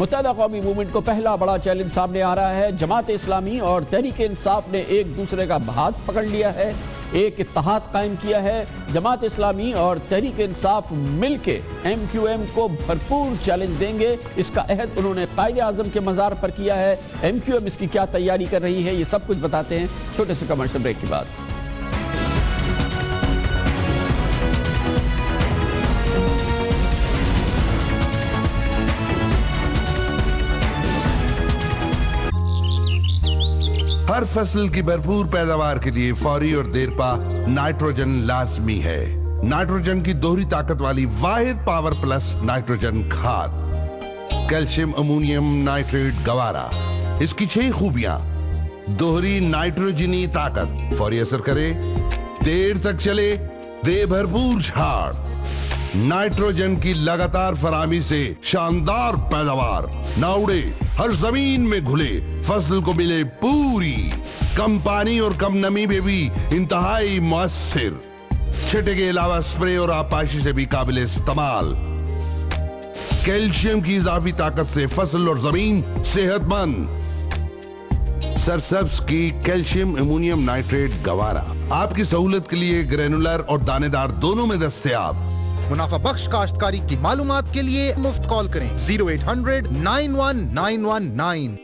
متحدہ قومی موومنٹ کو پہلا بڑا چیلنج سامنے آ رہا ہے. جماعت اسلامی اور تحریک انصاف نے ایک دوسرے کا ہاتھ پکڑ لیا ہے, ایک اتحاد قائم کیا ہے. جماعت اسلامی اور تحریک انصاف مل کے ایم کیو ایم کو بھرپور چیلنج دیں گے. اس کا عہد انہوں نے قائد اعظم کے مزار پر کیا ہے. ایم کیو ایم اس کی کیا تیاری کر رہی ہے, یہ سب کچھ بتاتے ہیں چھوٹے سے کمرشل بریک کے بعد. ہر فصل کی بھرپور پیداوار کے لیے فوری اور دیرپا نائٹروجن لازمی ہے. نائٹروجن کی دوہری طاقت والی واحد پاور پلس نائٹروجن کھاد کیلشیم امونیم نائٹریٹ گوارا. اس کی 6 خوبیاں: دوہری نائٹروجنی طاقت, فوری اثر کرے, دیر تک چلے, دے بھرپور جھاڑ. نائٹروجن کی لگاتار فراہمی سے شاندار پیداوار, نہ اڑے, ہر زمین میں گھلے, فصل کو ملے پوری, کم پانی اور کم نمی میں بھی انتہائی مؤثر, چھٹے کے علاوہ سپرے اور آبپاشی سے بھی قابل استعمال. کیلشیم کی اضافی طاقت سے فصل اور زمین صحت مند. سرسبز کی کیلشیم امونیم نائٹریٹ گوارا آپ کی سہولت کے لیے گرینولر اور دانے دار دونوں میں دستیاب. منافع بخش کاشتکاری کی معلومات کے لیے مفت کال کریں 0800 91919.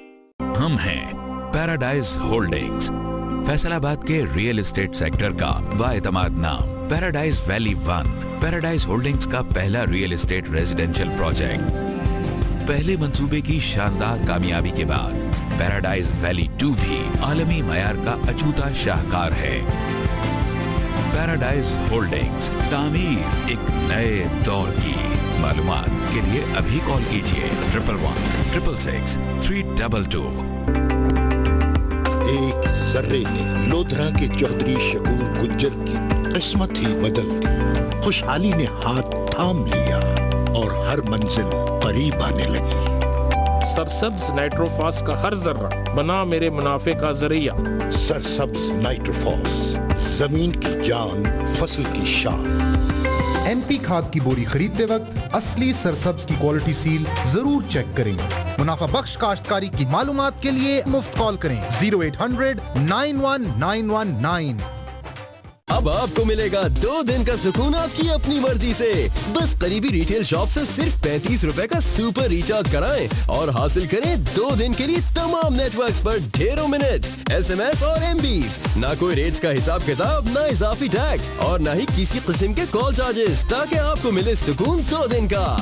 ہم ہیں پیراڈائز ہولڈنگز, فیصل آباد کے ریئل اسٹیٹ سیکٹر کا بااعتماد نام. پیراڈائز ویلی 1 پیراڈائز ہولڈنگز کا پہلا ریئل اسٹیٹ ریزیڈنشل پروجیکٹ. پہلے منصوبے کی شاندار کامیابی کے بعد پیراڈائز ویلی 2 بھی عالمی معیار کا اچھوتا شاہکار ہے. پیراڈائز ہولڈنگز, تعمیر ایک نئے دور کی. معلومات کے لیے ابھی کال کیجئے 111 666 322. ایک ذرے نے لودھرا کے چودھری شکور گجر کی قسمت ہی بدل دی. خوشحالی نے ہاتھ تھام لیا اور ہر منزل قریب آنے لگی. سرسبز نائٹروفاس کا ہر ذرہ بنا میرے منافع کا ذریعہ. سرسبز نائٹروفاس, زمین کی جان, فصل کی شان. این پی کھاد کی بوری خریدتے وقت اصلی سرسبز کی کوالٹی سیل ضرور چیک کریں. منافع بخش کاشتکاری کی معلومات کے لیے مفت کال کریں 0800 91919. اب آپ کو ملے گا 2 دن کا سکون آپ کی اپنی مرضی سے. بس قریبی ریٹیل شاپ سے صرف 35 روپے کا سپر ریچارج کرائیں اور حاصل کریں 2 دن کے لیے تمام نیٹ ورکس پر ڈھیروں منٹس, ایس ایم ایس اور ایم بیز. نہ کوئی ریٹس کا حساب کتاب, نہ اضافی ٹیکس اور نہ ہی کسی قسم کے کال چارجز, تاکہ آپ کو ملے سکون 2 دن کا.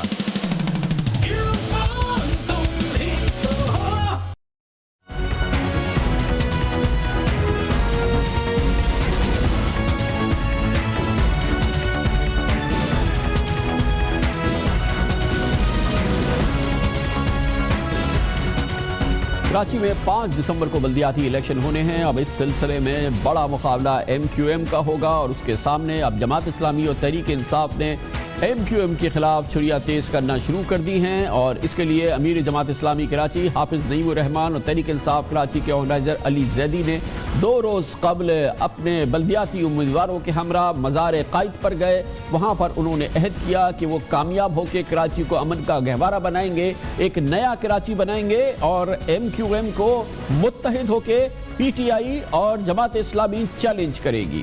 کراچی میں 5 دسمبر کو بلدیاتی الیکشن ہونے ہیں. اب اس سلسلے میں بڑا مقابلہ ایم کیو ایم کا ہوگا اور اس کے سامنے اب جماعت اسلامی اور تحریک انصاف نے ایم کیو ایم کے خلاف چھڑیاں تیز کرنا شروع کر دی ہیں. اور اس کے لیے امیر جماعت اسلامی کراچی حافظ نعیم الرحمان اور تحریک انصاف کراچی کے آرگنائزر علی زیدی نے 2 روز قبل اپنے بلدیاتی امیدواروں کے ہمراہ مزار قائد پر گئے. وہاں پر انہوں نے عہد کیا کہ وہ کامیاب ہو کے کراچی کو امن کا گہوارہ بنائیں گے, ایک نیا کراچی بنائیں گے اور ایم کیو ایم کو متحد ہو کے پی ٹی آئی اور جماعت اسلامی چیلنج کرے گی.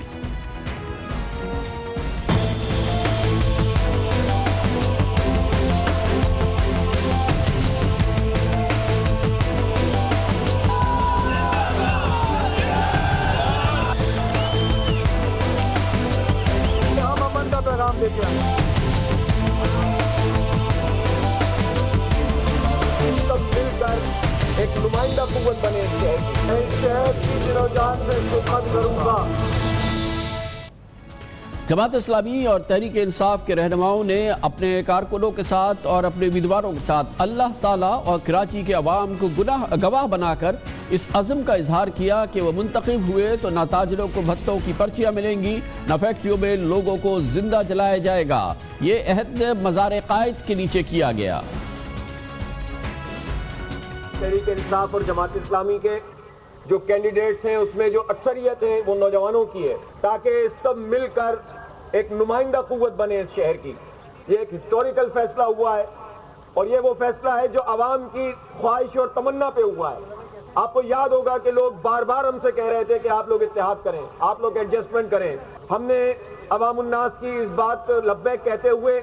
ایک نمائندہ قوت بنے شہر کی جان میں خدمت کروں گا. جماعت اسلامی اور تحریک انصاف کے رہنماؤں نے اپنے کارکنوں کے ساتھ اور اپنے امیدواروں کے ساتھ اللہ تعالیٰ اور کراچی کے عوام کو گواہ بنا کر اس عزم کا اظہار کیا کہ وہ منتخب ہوئے تو نہ تاجروں کو بھتوں کی پرچیاں ملیں گی, نہ فیکٹریوں میں لوگوں کو زندہ جلایا جائے گا. یہ عہد مزار قائد کے نیچے کیا گیا. تحریک انصاف اور جماعت اسلامی کے جو کینڈیڈیٹس ہیں اس میں جو اکثریت ہے وہ نوجوانوں کی ہے, تاکہ سب مل کر ایک نمائندہ قوت بنے اس شہر کی. یہ ایک ہسٹوریکل فیصلہ ہوا ہے اور یہ وہ فیصلہ ہے جو عوام کی خواہش اور تمنا پہ ہوا ہے. آپ کو یاد ہوگا کہ لوگ بار بار ہم سے کہہ رہے تھے کہ آپ لوگ اتحاد کریں, آپ لوگ ایڈجسٹمنٹ کریں. ہم نے عوام الناس کی اس بات لبیک کہتے ہوئے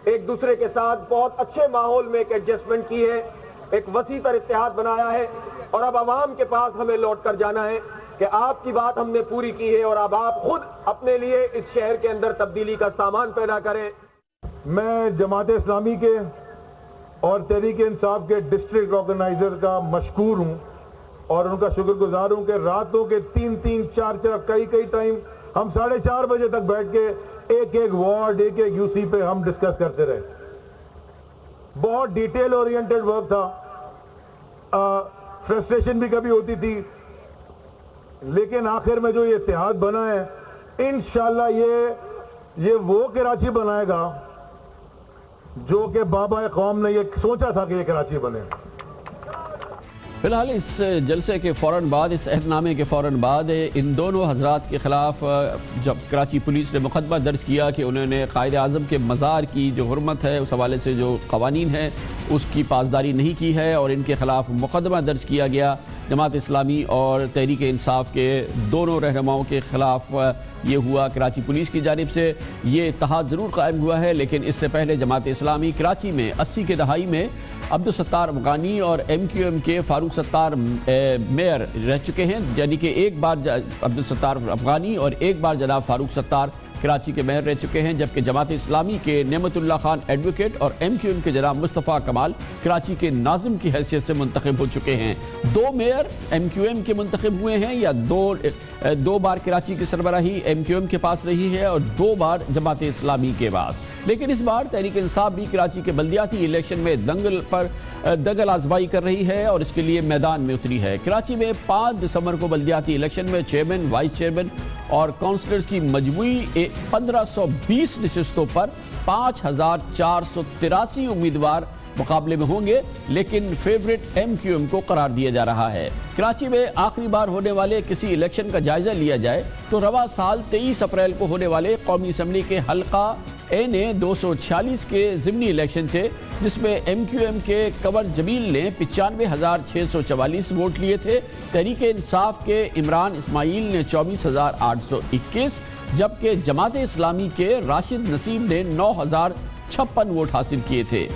ایک دوسرے کے ساتھ بہت اچھے ماحول میں ایک ایڈجسٹمنٹ کی ہے, ایک وسیع تر اتحاد بنایا ہے, اور اب عوام کے پاس ہمیں لوٹ کر جانا ہے کہ آپ کی بات ہم نے پوری کی ہے اور اب آپ خود اپنے لیے اس شہر کے اندر تبدیلی کا سامان پیدا کریں. میں جماعت اسلامی کے اور تحریک انصاف کے ڈسٹرکٹ آرگنائزر کا مشکور ہوں اور ان کا شکر گزار ہوں کہ راتوں کے 3-3, 4-4 کئی ٹائم ہم 4:30 بجے تک بیٹھ کے ایک وارڈ, ایک یو سی پہ ہم ڈسکس کرتے رہے. بہت ڈیٹیل اورینٹڈ ورک تھا, فرسٹریشن بھی کبھی ہوتی تھی, لیکن آخر میں جو یہ اتحاد بنا ہے انشاءاللہ یہ وہ کراچی بنائے گا جو کہ بابا قوم نے یہ سوچا تھا کہ یہ کراچی بنے. فی الحال اس جلسے کے فوراً بعد, اس عہد نامے کے فوراً بعد ان دونوں حضرات کے خلاف جب کراچی پولیس نے مقدمہ درج کیا کہ انہوں نے قائد اعظم کے مزار کی جو حرمت ہے اس حوالے سے جو قوانین ہیں اس کی پاسداری نہیں کی ہے, اور ان کے خلاف مقدمہ درج کیا گیا. جماعت اسلامی اور تحریک انصاف کے دونوں رہنماؤں کے خلاف یہ ہوا. کراچی پولیس کی جانب سے یہ اتحاد ضرور قائم ہوا ہے, لیکن اس سے پہلے جماعت اسلامی کراچی میں 80 کے دہائی میں عبدالستار افغانی اور ایم کیو ایم کے فاروق ستار میئر رہ چکے ہیں, یعنی کہ ایک بار عبدالستار افغانی اور ایک بار جناب فاروق ستار کراچی کے میئر رہ چکے ہیں, جبکہ جماعت اسلامی کے نعمت اللہ خان ایڈوکیٹ اور ایم کیو ایم کے جناب مصطفیٰ کمال کراچی کے ناظم کی حیثیت سے منتخب ہو چکے ہیں. 2 میئر ایم کیو ایم کے منتخب ہوئے ہیں, یا دو بار کراچی کی سربراہی ایم کیو ایم کے پاس رہی ہے اور 2 بار جماعت اسلامی کے پاس. لیکن اس بار تحریک انصاف بھی کراچی کے بلدیاتی الیکشن میں دنگل آزمائی کر رہی ہے اور اس کے لیے میدان میں اتری ہے. کراچی میں 5 دسمبر کو بلدیاتی الیکشن میں چیئرمین, وائس چیئرمین اور کونسلرز کی مجموعی 1520 نشستوں پر 5483 امیدوار مقابلے میں ہوں گے, لیکن فیورٹ ایم کیو ایم کو قرار دیا جا رہا ہے. کراچی میں آخری بار ہونے والے کسی الیکشن کا جائزہ لیا جائے تو رواں سال 23 اپریل کو ہونے والے قومی اسمبلی کے حلقہ این 246 کے ضمنی الیکشن تھے, جس میں ایم کیو ایم کے قمر جمیل نے 95,644 ووٹ لیے تھے, تحریک انصاف کے عمران اسماعیل نے 24,821, جبکہ جماعت اسلامی کے راشد نسیم نے 9,056 ووٹ حاصل کیے تھے.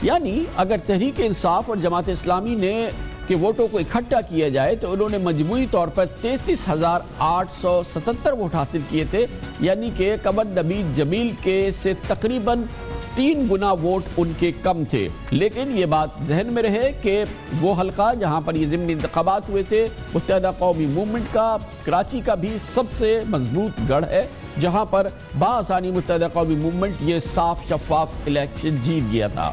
یعنی اگر تحریک انصاف اور جماعت اسلامی نے کہ ووٹوں کو اکٹھا کیا جائے تو انہوں نے مجموعی طور پر 33,877 ووٹ حاصل کیے تھے, یعنی کہ قمر نبی جمیل کے سے تقریباً 3 گنا ووٹ ان کے کم تھے. لیکن یہ بات ذہن میں رہے کہ وہ حلقہ جہاں پر یہ ضمنی انتخابات ہوئے تھے متحدہ قومی موومنٹ کا کراچی کا بھی سب سے مضبوط گڑھ ہے, جہاں پر بآسانی متحدہ قومی موومنٹ یہ صاف شفاف الیکشن جیت گیا تھا.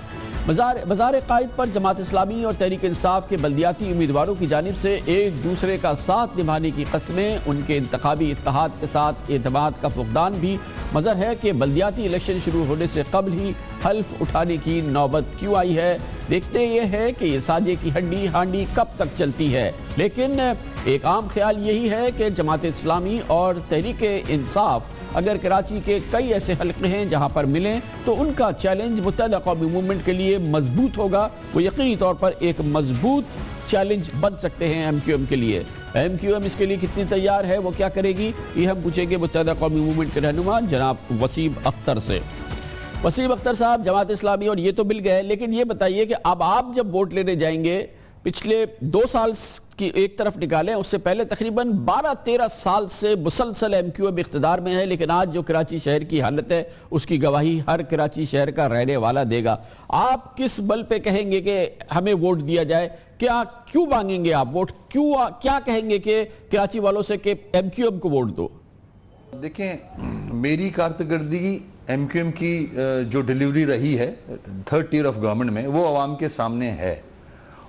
مزار قائد پر جماعت اسلامی اور تحریک انصاف کے بلدیاتی امیدواروں کی جانب سے ایک دوسرے کا ساتھ نبھانے کی قسمیں, ان کے انتخابی اتحاد کے ساتھ اعتماد کا فقدان بھی مظہر ہے کہ بلدیاتی الیکشن شروع ہونے سے قبل ہی حلف اٹھانے کی نوبت کیوں آئی ہے. دیکھتے یہ ہے کہ یہ سانجے کی ہڈی ہانڈی کب تک چلتی ہے, لیکن ایک عام خیال یہی ہے کہ جماعت اسلامی اور تحریک انصاف اگر کراچی کے کئی ایسے حلقے ہیں جہاں پر ملیں تو ان کا چیلنج متحدہ قومی موومنٹ کے لیے مضبوط ہوگا. وہ یقینی طور پر ایک مضبوط چیلنج بن سکتے ہیں ایم کیو ایم کے لیے. ایم کیو ایم اس کے لیے کتنی تیار ہے, وہ کیا کرے گی, یہ ہم پوچھیں گے متحدہ قومی موومنٹ کے رہنما جناب وسیم اختر سے. وسیم اختر صاحب, جماعت اسلامی اور یہ تو مل گئے, لیکن یہ بتائیے کہ اب آپ جب ووٹ لینے جائیں گے, پچھلے 2 سال کی ایک طرف نکالیں, اس سے پہلے تقریباً 12-13 سال سے مسلسل ایم کیو ایم اقتدار میں ہے, لیکن آج جو کراچی شہر کی حالت ہے اس کی گواہی ہر کراچی شہر کا رہنے والا دے گا. آپ کس بل پہ کہیں گے کہ ہمیں ووٹ دیا جائے, کیوں مانگیں گے آپ ووٹ, کیا کہیں گے کہ کراچی والوں سے کہ ایم کیو ایم کو ووٹ دو؟ دیکھیں, میری کارکردگی ایم کیو ایم کی جو ڈیلیوری رہی ہے 3rd ٹیئر آف گورنمنٹ میں وہ عوام کے سامنے ہے,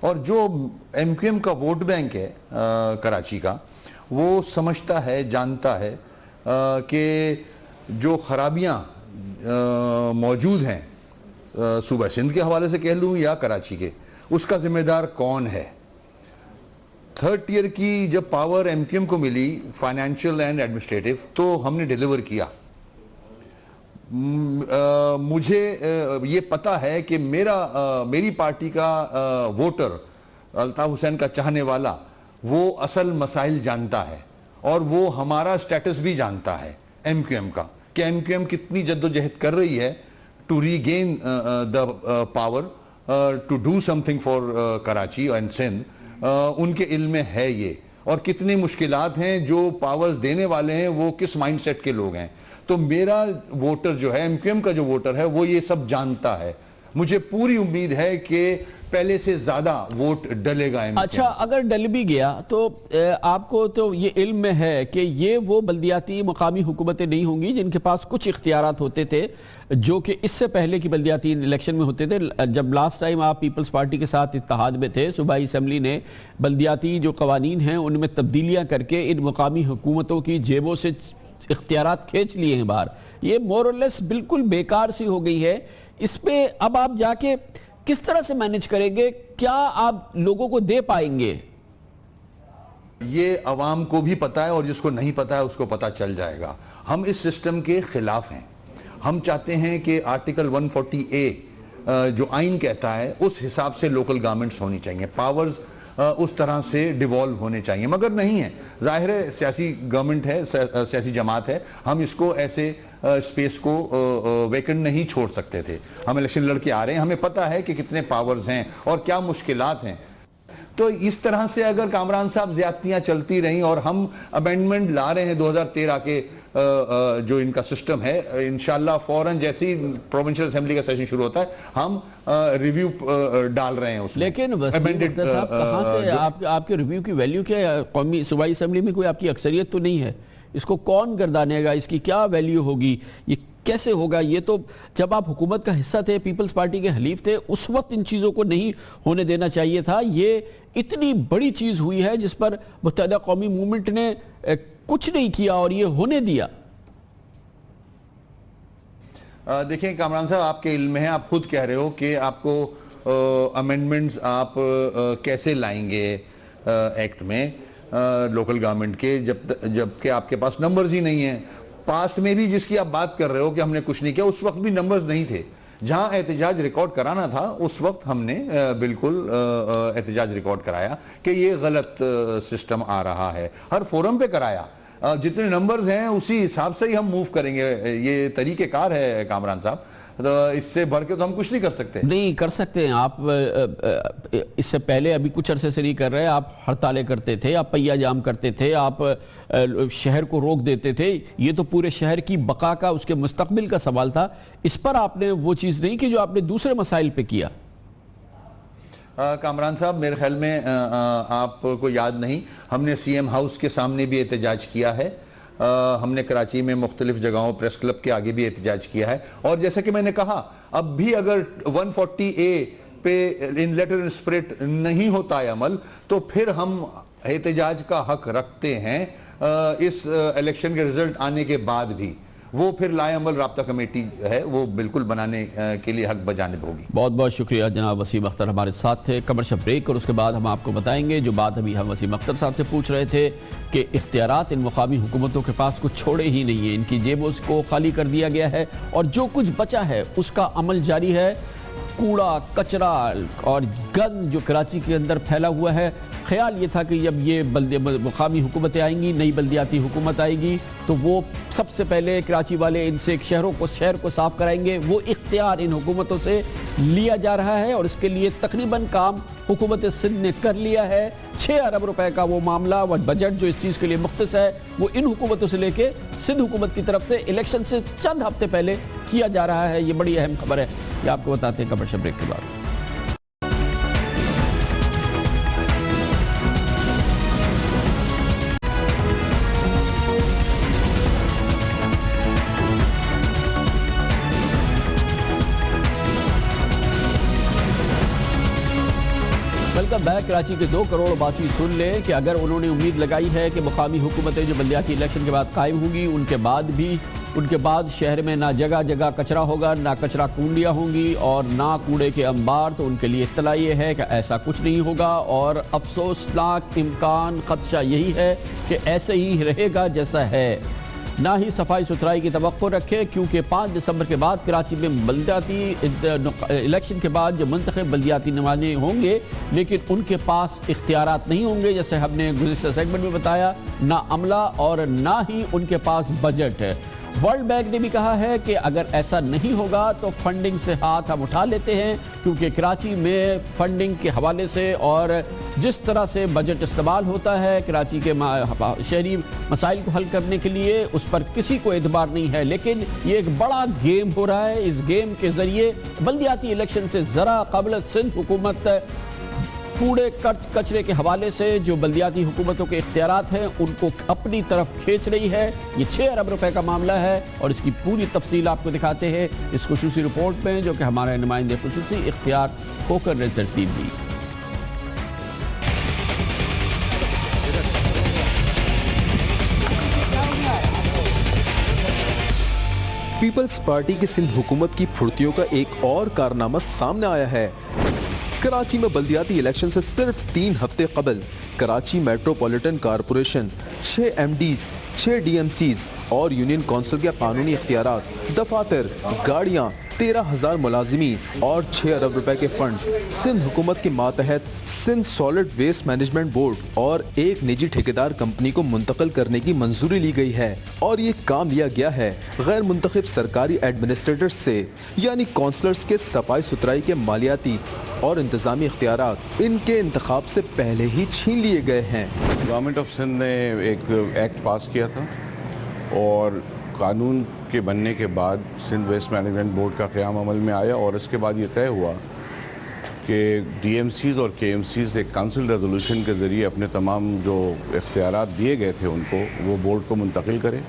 اور جو ایم کیو ایم کا ووٹ بینک ہے کراچی کا وہ سمجھتا ہے, جانتا ہے کہ جو خرابیاں موجود ہیں صوبہ سندھ کے حوالے سے کہہ لوں یا کراچی کے, اس کا ذمہ دار کون ہے. 3rd ٹیئر کی جب پاور ایم کیو ایم کو ملی فائنینشیل اینڈ ایڈمنسٹریٹو, تو ہم نے ڈیلیور کیا. مجھے یہ پتا ہے کہ میری پارٹی کا ووٹر الطاف حسین کا چاہنے والا وہ اصل مسائل جانتا ہے اور وہ ہمارا سٹیٹس بھی جانتا ہے ایم کیو ایم کا کہ ایم کیو ایم کتنی جدوجہد کر رہی ہے to regain the power to do something for Karachi and Sindh. ان کے علم میں ہے یہ, اور کتنی مشکلات ہیں, جو پاورز دینے والے ہیں وہ کس مائنڈ سیٹ کے لوگ ہیں. تو میرا ووٹر جو ہے, ایم کیو ایم کا جو ووٹر ہے, وہ یہ سب جانتا ہے. مجھے پوری امید ہے کہ پہلے سے زیادہ ووٹ ڈلے گا. اچھا, اگر ڈل بھی گیا تو آپ کو تو یہ علم میں ہے کہ یہ وہ بلدیاتی مقامی حکومتیں نہیں ہوں گی جن کے پاس کچھ اختیارات ہوتے تھے جو کہ اس سے پہلے کی بلدیاتی الیکشن میں ہوتے تھے. جب لاسٹ ٹائم آپ پیپلز پارٹی کے ساتھ اتحاد میں تھے, صوبائی اسمبلی نے بلدیاتی جو قوانین ہیں ان میں تبدیلیاں کر کے ان مقامی حکومتوں کی جیبوں سے اختیارات کھینچ لیے ہیں باہر. یہ مور اور لیس بالکل بیکار سی ہو گئی ہے. اس پہ اب آپ جا کے کس طرح سے مینج کریں گے؟ کیا آپ لوگوں کو دے پائیں گے؟ یہ عوام کو بھی پتا ہے, اور جس کو نہیں پتا ہے اس کو پتا چل جائے گا. ہم اس سسٹم کے خلاف ہیں. ہم چاہتے ہیں کہ آرٹیکل 140A جو آئین کہتا ہے اس حساب سے لوکل گورنمنٹس ہونی چاہیے, پاورز اس طرح سے ڈیوالو ہونے چاہیے, مگر نہیں ہے. ظاہر ہے سیاسی گورنمنٹ ہے, سیاسی جماعت ہے, ہم اس کو ایسے اسپیس کو ویکنٹ نہیں چھوڑ سکتے تھے. ہم الیکشن لڑ کے آ رہے ہیں, ہمیں پتہ ہے کہ کتنے پاورز ہیں اور کیا مشکلات ہیں. تو اس طرح سے اگر کامران صاحب زیادتیاں چلتی رہیں اور ہم امینڈمنٹ لا رہے ہیں 2013 کے جو ان کا سسٹم ہے, انشاءاللہ فوراً جیسے ہی پروونشل اسمبلی کا سیشن شروع ہوتا ہے ہم ریویو ڈال رہے ہیں اس میں. لیکن وسیم صاحب کہاں سے آپ کے ریویو کی ویلیو کیا ہے؟ قومی صوبائی اسمبلی میں کوئی آپ کی اکثریت تو نہیں ہے, اس کو کون گردانے گا؟ اس کی کیا ویلیو ہوگی؟ یہ کیسے ہوگا؟ یہ تو جب آپ حکومت کا حصہ تھے, پیپلز پارٹی کے حلیف تھے, اس وقت ان چیزوں کو نہیں ہونے دینا چاہیے تھا. یہ اتنی بڑی چیز ہوئی ہے جس پر متحدہ قومی موومنٹ نے کچھ نہیں کیا اور یہ ہونے دیا. دیکھیں کامران صاحب, آپ کے علم میں ہے, آپ خود کہہ رہے ہو کہ آپ کو امینڈمنٹس آپ کیسے لائیں گے ایکٹ میں لوکل گورنمنٹ کے, جب کہ آپ کے پاس نمبرز ہی نہیں ہیں. پاسٹ میں بھی جس کی آپ بات کر رہے ہو کہ ہم نے کچھ نہیں کیا, اس وقت بھی نمبرز نہیں تھے. جہاں احتجاج ریکارڈ کرانا تھا اس وقت ہم نے بالکل احتجاج ریکارڈ کرایا کہ یہ غلط سسٹم آ رہا ہے. ہر فورم پہ کرایا. جتنے نمبرز ہیں اسی حساب سے ہی ہم موو کریں گے. یہ طریقہ کار ہے کامران صاحب, اس سے بڑھ کے تو ہم کچھ نہیں کر سکتے. نہیں کر سکتے ہیں آپ. اس سے پہلے ابھی کچھ عرصے سے نہیں کر رہے. آپ ہڑتالیں کرتے تھے, آپ پہیہ جام کرتے تھے, آپ شہر کو روک دیتے تھے. یہ تو پورے شہر کی بقا کا, اس کے مستقبل کا سوال تھا. اس پر آپ نے وہ چیز نہیں کی جو آپ نے دوسرے مسائل پہ کیا. کامران صاحب میرے خیال میں آپ کو یاد نہیں, ہم نے سی ایم ہاؤس کے سامنے بھی احتجاج کیا ہے, ہم نے کراچی میں مختلف جگہوں پریس کلب کے آگے بھی احتجاج کیا ہے. اور جیسا کہ میں نے کہا, اب بھی اگر 140A پہ ان لیٹر ان اسپرٹ نہیں ہوتا ہے عمل, تو پھر ہم احتجاج کا حق رکھتے ہیں اس الیکشن کے رزلٹ آنے کے بعد بھی. وہ پھر لائے عمل رابطہ کمیٹی ہے, وہ بالکل بنانے کے لیے حق بجانب ہوگی. بہت بہت شکریہ جناب وسیم اختر ہمارے ساتھ تھے. کمرشل بریک, اور اس کے بعد ہم آپ کو بتائیں گے جو بات ابھی ہم وسیم اختر صاحب سے پوچھ رہے تھے کہ اختیارات ان مقامی حکومتوں کے پاس کچھ چھوڑے ہی نہیں ہیں. ان کی جیبوں کو خالی کر دیا گیا ہے اور جو کچھ بچا ہے اس کا عمل جاری ہے. کوڑا کچرا اور گند جو کراچی کے اندر پھیلا ہوا ہے, خیال یہ تھا کہ جب یہ مقامی حکومتیں آئیں گی, نئی بلدیاتی حکومت آئے گی, تو وہ سب سے پہلے کراچی والے ان سے شہر کو صاف کرائیں گے. وہ اختیار ان حکومتوں سے لیا جا رہا ہے اور اس کے لیے تقریباً کام حکومت سندھ نے کر لیا ہے. 6 ارب روپے کا وہ معاملہ و بجٹ جو اس چیز کے لیے مختص ہے, وہ ان حکومتوں سے لے کے سندھ حکومت کی طرف سے الیکشن سے چند ہفتے پہلے کیا جا رہا ہے. یہ بڑی اہم خبر ہے, یہ آپ کو بتاتے ہیں کمرشل بریک کے بعد. Welcome back. کراچی کے 2 کروڑ باسی سن لے کہ اگر انہوں نے امید لگائی ہے کہ مقامی حکومتیں جو بلدیاتی الیکشن کے بعد قائم ہوں گی, ان کے بعد شہر میں نہ جگہ جگہ کچرا ہوگا, نہ کچرا کنڈیاں ہوں گی اور نہ کوڑے کے انبار, تو ان کے لیے اطلاع یہ ہے کہ ایسا کچھ نہیں ہوگا. اور افسوسناک امکان خدشہ یہی ہے کہ ایسے ہی رہے گا جیسا ہے. نہ ہی صفائی ستھرائی کی توقع رکھے، کیونکہ 5 دسمبر کے بعد کراچی میں بلدیاتی الیکشن کے بعد جو منتخب بلدیاتی نمائندے ہوں گے، لیکن ان کے پاس اختیارات نہیں ہوں گے، جیسے ہم نے گزشتہ سیگمنٹ میں بتایا، نہ عملہ اور نہ ہی ان کے پاس بجٹ ہے۔ ورلڈ بینک نے بھی کہا ہے کہ اگر ایسا نہیں ہوگا تو فنڈنگ سے ہاتھ ہم اٹھا لیتے ہیں، کیونکہ کراچی میں فنڈنگ کے حوالے سے اور جس طرح سے بجٹ استعمال ہوتا ہے کراچی کے شہری مسائل کو حل کرنے کے لیے، اس پر کسی کو اعتبار نہیں ہے۔ لیکن یہ ایک بڑا گیم ہو رہا ہے۔ اس گیم کے ذریعے بلدیاتی الیکشن سے ذرا قبل سندھ حکومت کوڑے کچرے کے حوالے سے جو بلدیاتی حکومتوں کے اختیارات ہیں ان کو اپنی طرف کھینچ رہی ہے۔ یہ 6 ارب روپے کا معاملہ ہے اور اس کی پوری تفصیل آپ کو دکھاتے ہیں اس خصوصی رپورٹ میں، جو کہ ہمارے نمائندے خصوصی اختیار کوکر نے ترتیب دی۔ پیپلز پارٹی کی سندھ حکومت کی پھرتیوں کا ایک اور کارنامہ سامنے آیا ہے۔ کراچی میں بلدیاتی الیکشن سے صرف 3 ہفتے قبل Karachi metropolitan corporation 6 M Ds, 6 D M Cs اور یونین کونسل کے قانونی اختیارات، دفاتر، گاڑیاں، 13,000 ملازمین اور 6 ارب روپے کے فنڈز سندھ حکومت کے ماتحت Sindh solid waste management board اور ایک نجی ٹھیکیدار کمپنی کو منتقل کرنے کی منظوری لی گئی ہے، اور یہ کام لیا گیا ہے غیر منتخب سرکاری ایڈمنسٹریٹرز سے، یعنی کونسلرز کے صفائی ستھرائی کے مالیاتی اور انتظامی اختیارات ان کے انتخاب سے پہلے ہی چھین لیے گئے ہیں۔ گورنمنٹ آف سندھ نے ایک ایکٹ پاس کیا تھا اور قانون کے بننے کے بعد سندھ ویسٹ مینجمنٹ بورڈ کا قیام عمل میں آیا، اور اس کے بعد یہ طے ہوا کہ ڈی ایم سیز اور کے ایم سیز ایک کاؤنسل ریزولوشن کے ذریعے اپنے تمام جو اختیارات دیے گئے تھے ان کو وہ بورڈ کو منتقل کرے،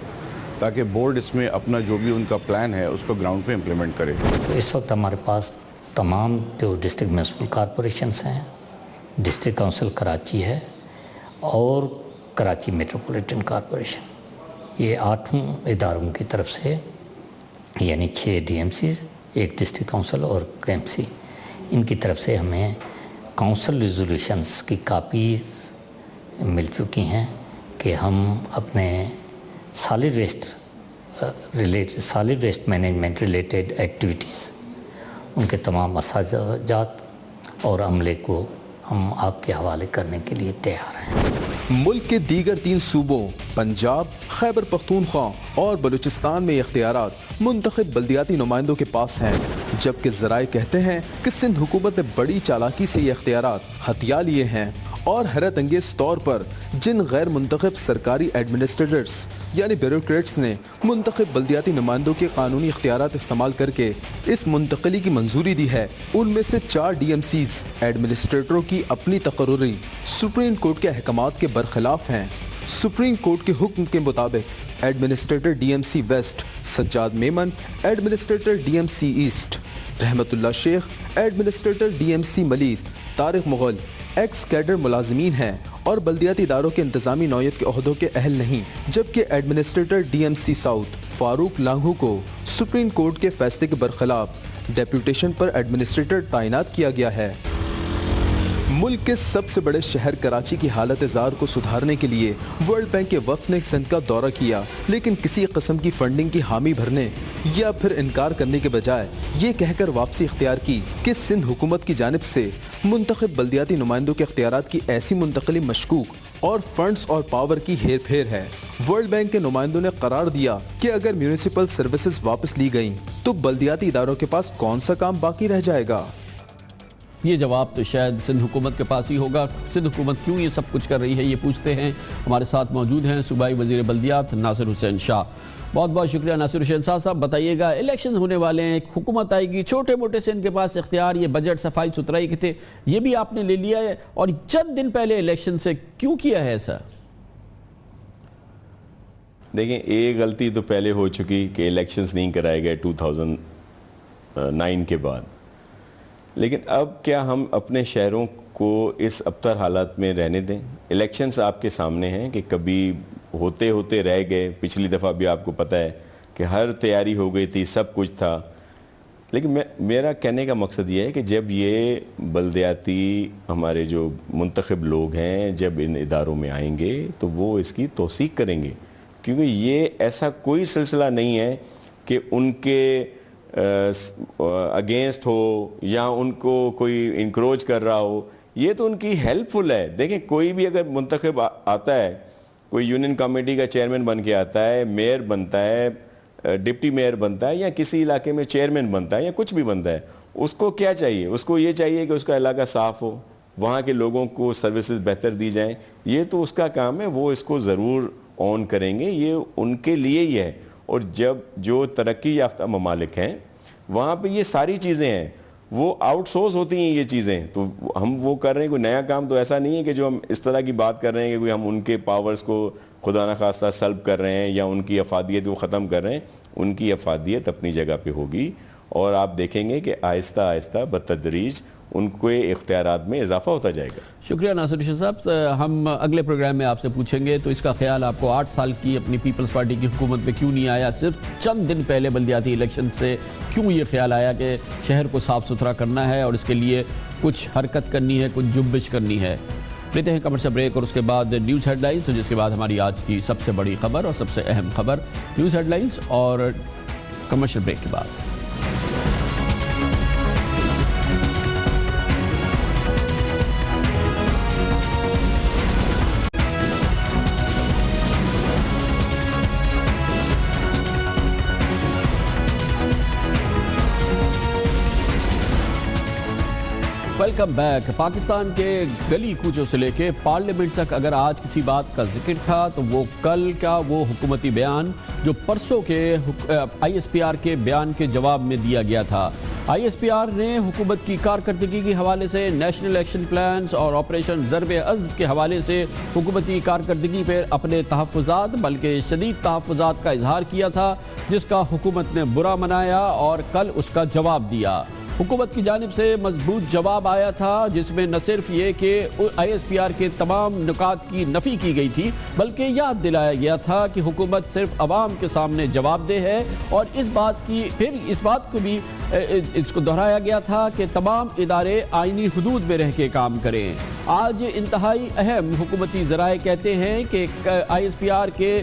تاکہ بورڈ اس میں اپنا جو بھی ان کا پلان ہے اس کو گراؤنڈ پہ امپلیمنٹ کرے۔ اس وقت ہمارے پاس تمام جو ڈسٹرکٹ میونسپل کارپوریشنز ہیں، ڈسٹرکٹ کونسل کراچی ہے اور کراچی میٹروپولیٹن کارپوریشن، یہ 8 اداروں کی طرف سے، یعنی 6 D M Cs, 1 district council اور کے ایم سی، ان کی طرف سے ہمیں کونسل ریزولوشنز کی کاپیز مل چکی ہیں کہ ہم اپنے solid waste management related activities, ان کے تمام مساجات اور عملے کو ہم آپ کے حوالے کرنے کے لیے تیار ہیں۔ ملک کے دیگر 3 صوبوں پنجاب، خیبر پختونخوا اور بلوچستان میں اختیارات منتخب بلدیاتی نمائندوں کے پاس ہیں، جبکہ ذرائع کہتے ہیں کہ سندھ حکومت نے بڑی چالاکی سے یہ اختیارات ہتھیا لیے ہیں، اور حیرت انگیز طور پر جن غیر منتخب سرکاری ایڈمنسٹریٹرز یعنی بیوروکریٹس نے منتخب بلدیاتی نمائندوں کے قانونی اختیارات استعمال کر کے اس منتقلی کی منظوری دی ہے، ان میں سے 4 ڈی ایم سیز ایڈمنسٹریٹروں کی اپنی تقرری سپریم کورٹ کے احکامات کے برخلاف ہیں۔ سپریم کورٹ کے حکم کے مطابق administrator D M C west Sajjad Memon, administrator D M C east Rahmat Ullah Sheikh, administrator D M C Malir Tariq Mughal ex cadre ملازمین ہیں اور بلدیاتی اداروں کے انتظامی نوعیت کے عہدوں کے اہل نہیں، جبکہ administrator D M C South Farooq Langho کو سپریم کورٹ کے فیصلے کے برخلاف ڈیپوٹیشن پر ایڈمنسٹریٹر تعینات کیا گیا ہے۔ ملک کے سب سے بڑے شہر کراچی کی حالت زار کو سدھارنے کے لیے ورلڈ بینک کے وفد نے سندھ کا دورہ کیا، لیکن کسی قسم کی فنڈنگ کی حامی بھرنے یا پھر انکار کرنے کے بجائے یہ کہہ کر واپسی اختیار کی کہ سندھ حکومت کی جانب سے منتخب بلدیاتی نمائندوں کے اختیارات کی ایسی منتقلی مشکوک اور فنڈز اور پاور کی ہیر پھیر ہے۔ ورلڈ بینک کے نمائندوں نے قرار دیا کہ اگر میونسپل سروسز واپس لی گئیں تو بلدیاتی اداروں کے پاس کون سا کام باقی رہ جائے گا؟ یہ جواب تو شاید سندھ حکومت کے پاس ہی ہوگا۔ سندھ حکومت کیوں یہ سب کچھ کر رہی ہے، یہ پوچھتے ہیں۔ ہمارے ساتھ موجود ہیں صوبائی وزیر بلدیات ناصر حسین شاہ۔ بہت بہت شکریہ ناصر حسین صاحب۔ بتائیے گا، الیکشن ہونے والے ہیں، ایک حکومت آئے گی، چھوٹے موٹے سے ان کے پاس اختیار یہ بجٹ صفائی ستھرائی کے تھے، یہ بھی آپ نے لے لیا ہے، اور چند دن پہلے الیکشن سے کیوں کیا ہے ایسا؟ دیکھیں، ایک غلطی تو پہلے ہو چکی کہ الیکشنز نہیں کرائے گئے 2009 کے بعد، لیکن اب کیا ہم اپنے شہروں کو اس ابتر حالات میں رہنے دیں؟ الیکشنز آپ کے سامنے ہیں کہ کبھی ہوتے ہوتے رہ گئے، پچھلی دفعہ بھی آپ کو پتہ ہے کہ ہر تیاری ہو گئی تھی، سب کچھ تھا، لیکن میرا کہنے کا مقصد یہ ہے کہ جب یہ بلدیاتی ہمارے جو منتخب لوگ ہیں جب ان اداروں میں آئیں گے تو وہ اس کی توثیق کریں گے، کیونکہ یہ ایسا کوئی سلسلہ نہیں ہے کہ ان کے اگینسٹ ہو یا ان کو کوئی انکروچ کر رہا ہو. یہ تو ان کی ہیلپ فل ہے. دیکھیں کوئی بھی اگر منتخب آتا ہے, کوئی یونین کمیٹی کا چیئرمین بن کے آتا ہے, میئر بنتا ہے, ڈپٹی میئر بنتا ہے, یا کسی علاقے میں چیئرمین بنتا ہے یا کچھ بھی بنتا ہے, اس کو کیا چاہیے؟ اس کو یہ چاہیے کہ اس کا علاقہ صاف ہو, وہاں کے لوگوں کو سروسز بہتر دی جائیں. یہ تو اس کا کام ہے, وہ اس کو ضرور آن کریں گے, یہ ان کے لیے ہی ہے. اور جب جو ترقی یافتہ ممالک ہیں وہاں پہ یہ ساری چیزیں ہیں, وہ آؤٹ سورس ہوتی ہیں یہ چیزیں. تو ہم وہ کر رہے ہیں, کوئی نیا کام تو ایسا نہیں ہے کہ جو ہم اس طرح کی بات کر رہے ہیں کہ کوئی ہم ان کے پاورز کو خدا نخواستہ سلب کر رہے ہیں یا ان کی افادیت کو ختم کر رہے ہیں. ان کی افادیت اپنی جگہ پہ ہوگی, اور آپ دیکھیں گے کہ آہستہ آہستہ بتدریج ان کے اختیارات میں اضافہ ہوتا جائے گا. شکریہ ناصر رشید صاحب. ہم اگلے پروگرام میں آپ سے پوچھیں گے تو اس کا خیال آپ کو 8 سال کی اپنی پیپلز پارٹی کی حکومت میں کیوں نہیں آیا؟ صرف چند دن پہلے بلدیاتی الیکشن سے کیوں یہ خیال آیا کہ شہر کو صاف ستھرا کرنا ہے اور اس کے لیے کچھ حرکت کرنی ہے, کچھ جنبش کرنی ہے؟ لیتے ہیں کمرشل بریک اور اس کے بعد نیوز ہیڈ لائنز, جس کے بعد ہماری آج کی سب سے بڑی خبر اور سب سے اہم خبر. نیوز ہیڈ لائنز اور کمرشل بریک کے بعد. Welcome back. پاکستان کے گلی کوچوں سے لے کے پارلیمنٹ تک اگر آج کسی بات کا ذکر تھا تو وہ کل کا وہ حکومتی بیان جو پرسوں کے آئی ایس پی آر کے بیان کے جواب میں دیا گیا تھا. آئی ایس پی آر نے حکومت کی کارکردگی کے حوالے سے نیشنل ایکشن پلانز اور آپریشن ضرب عضب کے حوالے سے حکومتی کارکردگی پر اپنے تحفظات بلکہ شدید تحفظات کا اظہار کیا تھا, جس کا حکومت نے برا منایا اور کل اس کا جواب دیا. حکومت کی جانب سے مضبوط جواب آیا تھا, جس میں نہ صرف یہ کہ آئی ایس پی آر کے تمام نکات کی نفی کی گئی تھی بلکہ یاد دلایا گیا تھا کہ حکومت صرف عوام کے سامنے جواب دہ ہے, اور اس بات کو بھی اس کو دہرایا گیا تھا کہ تمام ادارے آئینی حدود میں رہ کے کام کریں. آج انتہائی اہم حکومتی ذرائع کہتے ہیں کہ آئی ایس پی آر کے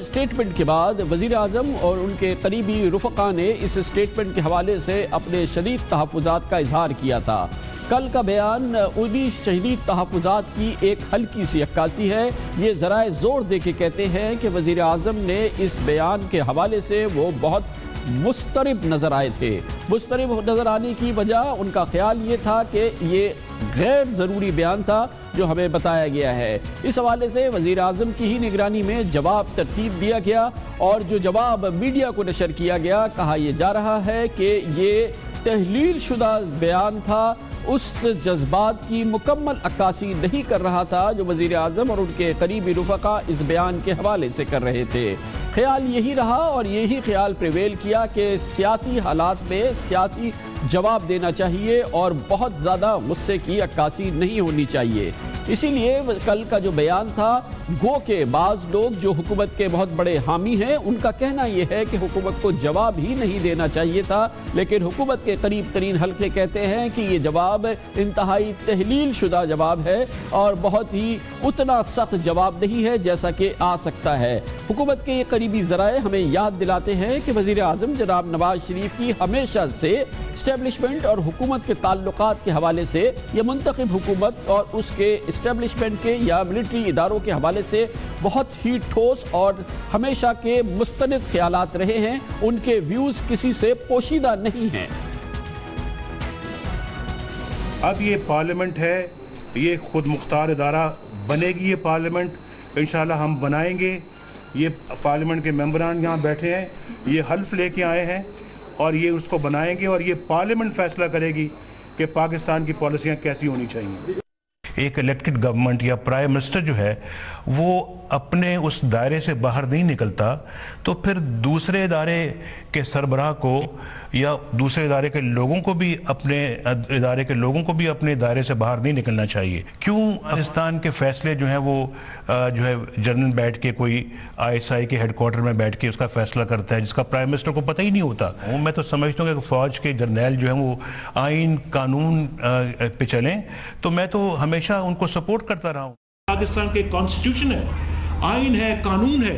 سٹیٹمنٹ کے بعد وزیر اعظم اور ان کے قریبی رفقا نے اس سٹیٹمنٹ کے حوالے سے اپنے شدید تحفظات کا اظہار کیا تھا. کل کا بیان انہی شدید تحفظات کی ایک ہلکی سی عکاسی ہے. یہ ذرائع زور دے کے کہتے ہیں کہ وزیر اعظم نے اس بیان کے حوالے سے وہ بہت مضطرب نظر آئے تھے. مضطرب نظر آنے کی وجہ ان کا خیال یہ تھا کہ یہ غیر ضروری بیان تھا جو ہمیں بتایا گیا ہے. اس حوالے سے وزیر اعظم کی ہی نگرانی میں جواب ترتیب دیا گیا, اور جو جواب میڈیا کو نشر کیا گیا کہا یہ جا رہا ہے کہ یہ تحلیل شدہ بیان تھا, اس جذبات کی مکمل عکاسی نہیں کر رہا تھا جو وزیر اعظم اور ان کے قریبی رفقا اس بیان کے حوالے سے کر رہے تھے. خیال یہی رہا اور یہی خیال پریویل کیا کہ سیاسی حالات میں سیاسی جواب دینا چاہیے اور بہت زیادہ غصے کی عکاسی نہیں ہونی چاہیے. اسی لیے کل کا جو بیان تھا, گو کہ بعض لوگ جو حکومت کے بہت بڑے حامی ہیں ان کا کہنا یہ ہے کہ حکومت کو جواب ہی نہیں دینا چاہیے تھا, لیکن حکومت کے قریب ترین حلقے کہتے ہیں کہ یہ جواب انتہائی تحلیل شدہ جواب ہے اور بہت ہی اتنا سخت جواب نہیں ہے جیسا کہ آ سکتا ہے. حکومت کے یہ قریبی ذرائع ہمیں یاد دلاتے ہیں کہ وزیر اعظم جناب نواز شریف کی ہمیشہ سے اسٹیبلشمنٹ اور حکومت کے تعلقات کے حوالے سے یا منتخب حکومت اور اس کے اسٹیبلشمنٹ کے یا ملٹری اداروں کے حوالے سے بہت ہی ٹھوس اور ہمیشہ کے مستند خیالات رہے ہیں. ان کے ویوز کسی سے پوشیدہ نہیں ہیں. اب یہ پارلیمنٹ ہے, یہ خود مختار ادارہ بنے گی. یہ پارلیمنٹ انشاءاللہ ہم بنائیں گے. یہ پارلیمنٹ کے ممبران یہاں بیٹھے ہیں, یہ حلف لے کے آئے ہیں اور یہ اس کو بنائیں گے, اور یہ پارلیمنٹ فیصلہ کرے گی کہ پاکستان کی پالیسیاں کیسی ہونی چاہیے. ایک الیکٹڈ گورنمنٹ یا پرائم منسٹر جو ہے وہ اپنے اس دائرے سے باہر نہیں نکلتا, تو پھر دوسرے ادارے کے سربراہ کو یا دوسرے ادارے کے لوگوں کو بھی اپنے دائرے سے باہر نہیں نکلنا چاہیے. کیوں افغانستان کے فیصلے جو ہیں وہ جو ہے جنرل بیٹھ کے کوئی آئی ایس آئی کے ہیڈ کوارٹر میں بیٹھ کے اس کا فیصلہ کرتا ہے جس کا پرائم منسٹر کو پتہ ہی نہیں ہوتا. میں تو سمجھتا ہوں کہ فوج کے جرنیل جو ہیں وہ آئین قانون پہ چلیں, تو میں تو ہمیشہ ان کو سپورٹ کرتا رہا ہوں. پاکستان کے کانسٹیٹیوشن ہے, آئین ہے, قانون ہے,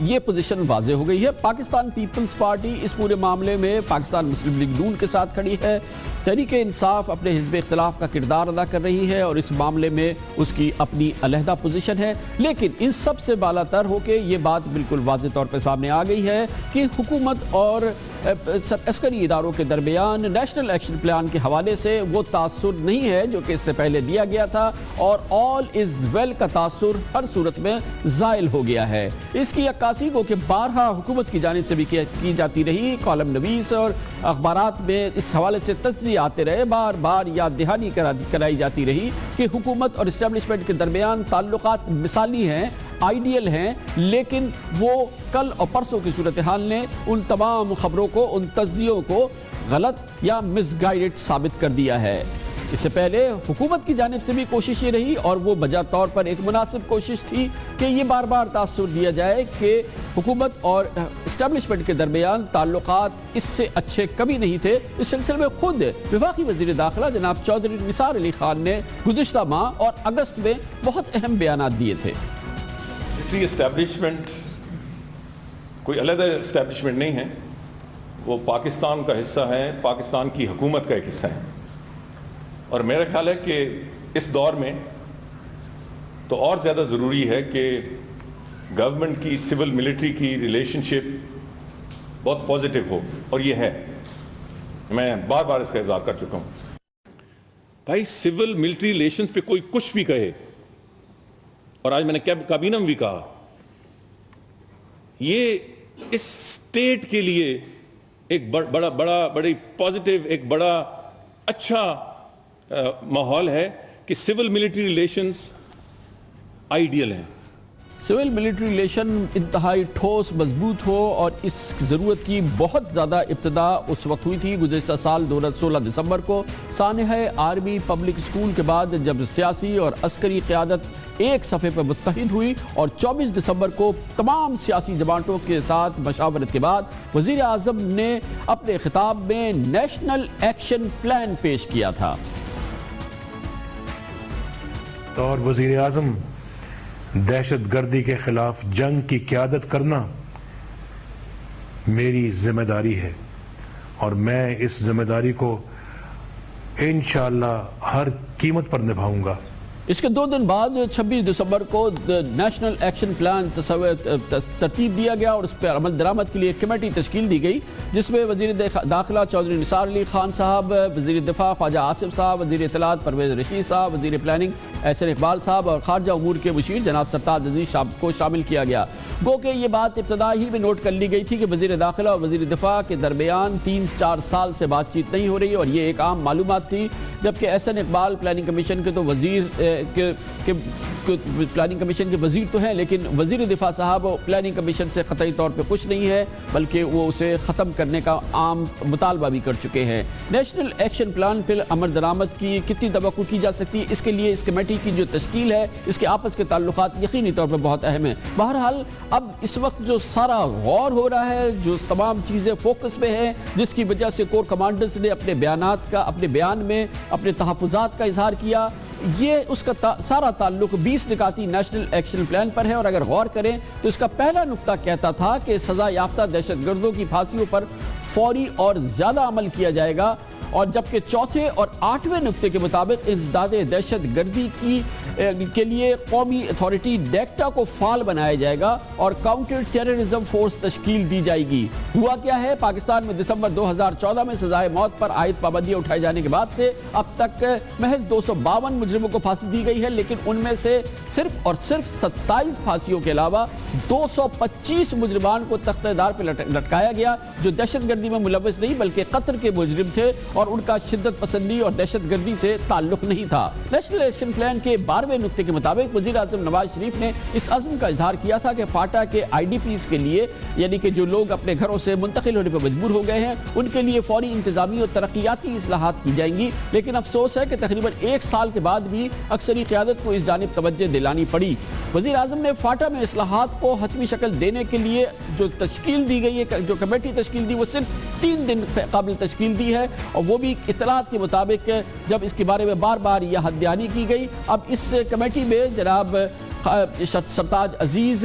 یہ پوزیشن واضح ہو گئی ہے. پاکستان پیپلز پارٹی اس پورے معاملے میں پاکستان مسلم لیگ نون کے ساتھ کھڑی ہے. تحریک انصاف اپنے حزب اختلاف کا کردار ادا کر رہی ہے اور اس معاملے میں اس کی اپنی علیحدہ پوزیشن ہے. لیکن ان سب سے بالا تر ہو کے یہ بات بالکل واضح طور پہ سامنے آ گئی ہے کہ حکومت اور عسکری اداروں کے درمیان نیشنل ایکشن پلان کے حوالے سے وہ تاثر نہیں ہے جو کہ اس سے پہلے دیا گیا تھا, اور آل از ویل کا تاثر ہر صورت میں زائل ہو گیا ہے. اس کی عکاسی کو کہ بارہا حکومت کی جانب سے بھی کی جاتی رہی, کالم نویس اور اخبارات میں اس حوالے سے تجزیے آتے رہے, بار بار یاد دہانی کرائی جاتی رہی کہ حکومت اور اسٹیبلشمنٹ کے درمیان تعلقات مثالی ہیں, آئیڈیل ہیں, لیکن وہ کل اور پرسوں کی صورتحال نے ان تمام خبروں کو, ان تجزیوں کو غلط یا مس گائیڈڈ ثابت کر دیا ہے. اس سے پہلے حکومت کی جانب سے بھی کوشش یہ رہی, اور وہ بجا طور پر ایک مناسب کوشش تھی کہ یہ بار بار تاثر دیا جائے کہ حکومت اور اسٹیبلشمنٹ کے درمیان تعلقات اس سے اچھے کبھی نہیں تھے. اس سلسلے میں خود وفاقی وزیر داخلہ جناب چودھری نثار علی خان نے گزشتہ ماہ اور اگست میں بہت اہم بیانات دیے تھے. اسٹیبلشمنٹ کوئی علیحدہ اسٹیبلشمنٹ نہیں ہے, وہ پاکستان کا حصہ ہے, پاکستان کی حکومت کا ایک حصہ ہے. اور میرا خیال ہے کہ اس دور میں تو اور زیادہ ضروری ہے کہ گورنمنٹ کی سول ملٹری کی ریلیشن شپ بہت پازیٹیو ہو, اور یہ ہے. میں بار بار اس کا اظہار کر چکا ہوں. بھائی سول ملٹری ریلیشنز پہ کوئی کچھ بھی کہے, اور آج میں نے کابینہ میں بھی کہا, یہ اس اسٹیٹ کے لیے ایک بڑی پازیٹیو, ایک بڑا اچھا ماحول ہے کہ سول ملٹری ریلیشنز آئیڈیل ہیں. سول ملٹری ریلیشن انتہائی ٹھوس مضبوط ہو, اور اس ضرورت کی بہت زیادہ ابتدا اس وقت ہوئی تھی گزشتہ سال 16 دسمبر کو سانحہ آرمی پبلک اسکول کے بعد, جب سیاسی اور عسکری قیادت ایک صفحے پر متحد ہوئی, اور 24 دسمبر کو تمام سیاسی جماعتوں کے ساتھ مشاورت کے بعد وزیر اعظم نے اپنے خطاب میں نیشنل ایکشن پلان پیش کیا تھا. اور وزیر اعظم, دہشت گردی کے خلاف جنگ کی قیادت کرنا میری ذمہ داری ہے, اور میں اس ذمہ داری کو انشاءاللہ ہر قیمت پر نبھاؤں گا. اس کے 2 دن بعد 26 دسمبر کو نیشنل ایکشن پلان ترتیب دیا گیا, اور اس پر عمل درآمد کے لیے ایک کمیٹی تشکیل دی گئی, جس میں وزیر داخلہ چودھری نثار علی خان صاحب, وزیر دفاع خواجہ آصف صاحب, وزیر اطلاعات پرویز رشید صاحب, وزیر پلاننگ احسن اقبال صاحب, اور خارجہ امور کے مشیر جناب سرتاج عزیز کو شامل کیا گیا. گو کہ یہ بات ابتدا ہی میں نوٹ کر لی گئی تھی کہ وزیر داخلہ اور وزیر دفاع کے درمیان 3-4 سال سے بات چیت نہیں ہو رہی, اور یہ ایک عام معلومات تھی. جبکہ احسن اقبال پلاننگ کمیشن کے تو پلاننگ کمیشن کے وزیر تو ہیں, لیکن وزیر دفاع صاحب پلاننگ کمیشن سے قطعی طور پہ کچھ نہیں ہے, بلکہ وہ اسے ختم کرنے کا عام مطالبہ بھی کر چکے ہیں. نیشنل ایکشن پلان پر عمل درآمد کی کتنی توقع کی جا سکتی ہے, اس کے لیے اس کمیٹی کی جو تشکیل ہے, اس کے آپس کے تعلقات یقینی طور پر بہت اہم ہیں. بہرحال اب اس وقت جو سارا غور ہو رہا ہے, جو تمام چیزیں فوکس میں ہیں, جس کی وجہ سے کور کمانڈرز نے اپنے بیان میں اپنے تحفظات کا اظہار کیا, یہ اس کا سارا تعلق 20 نکاتی نیشنل ایکشن پلان پر ہے. اور اگر غور کریں تو اس کا پہلا نقطہ کہتا تھا کہ سزا یافتہ دہشت گردوں کی پھانسیوں پر فوری اور زیادہ عمل کیا جائے گا, اور جبکہ چوتھے اور 8ویں نقطے کے مطابق انسداد دہشت گردی کے لیے قومی اتھارٹی ڈیکٹا کو فعال بنایا جائے گا, اور کاؤنٹر ٹیررزم فورس تشکیل دی جائے گی. ہوا کیا ہے, پاکستان میں دسمبر 2014 میں سزائے موت پر عائد پابندیاں اٹھائے جانے کے بعد سے اب تک محض 252 مجرموں کو پھانسی دی گئی ہے, لیکن ان میں سے صرف اور صرف 27 پھانسیوں کے علاوہ 225 مجرمان کو تختہ دار پہ لٹکایا گیا, جو دہشت گردی میں ملوث نہیں بلکہ قتل کے مجرم تھے, اور ان کا شدت پسندی اور دہشت گردی سے تعلق نہیں تھا. نیشنل ایکشن پلان کے 12ویں نقطے کے مطابق وزیر اعظم نواز شریف نے اس عزم کا اظہار کیا تھا کہ فاٹا کے آئی ڈی پیز کے لیے, یعنی کہ جو لوگ اپنے گھروں سے منتقل ہونے پر مجبور ہو گئے ہیں, ان کے لیے فوری انتظامی اور ترقیاتی اصلاحات کی جائیں گی. لیکن افسوس ہے کہ تقریباً 1 سال کے بعد بھی اکثری قیادت کو اس جانب توجہ دلانی پڑی. وزیر اعظم نے فاٹا میں اصلاحات کو حتمی شکل دینے کے لیے جو تشکیل دی گئی ہے, جو کمیٹی تشکیل دی, وہ صرف 3 دن قبل تشکیل دی ہے, اور وہ بھی اطلاعات کے مطابق جب اس کے بارے میں بار بار یہ حد دہانی کی گئی. اب اس کمیٹی میں جناب سرتاج عزیز,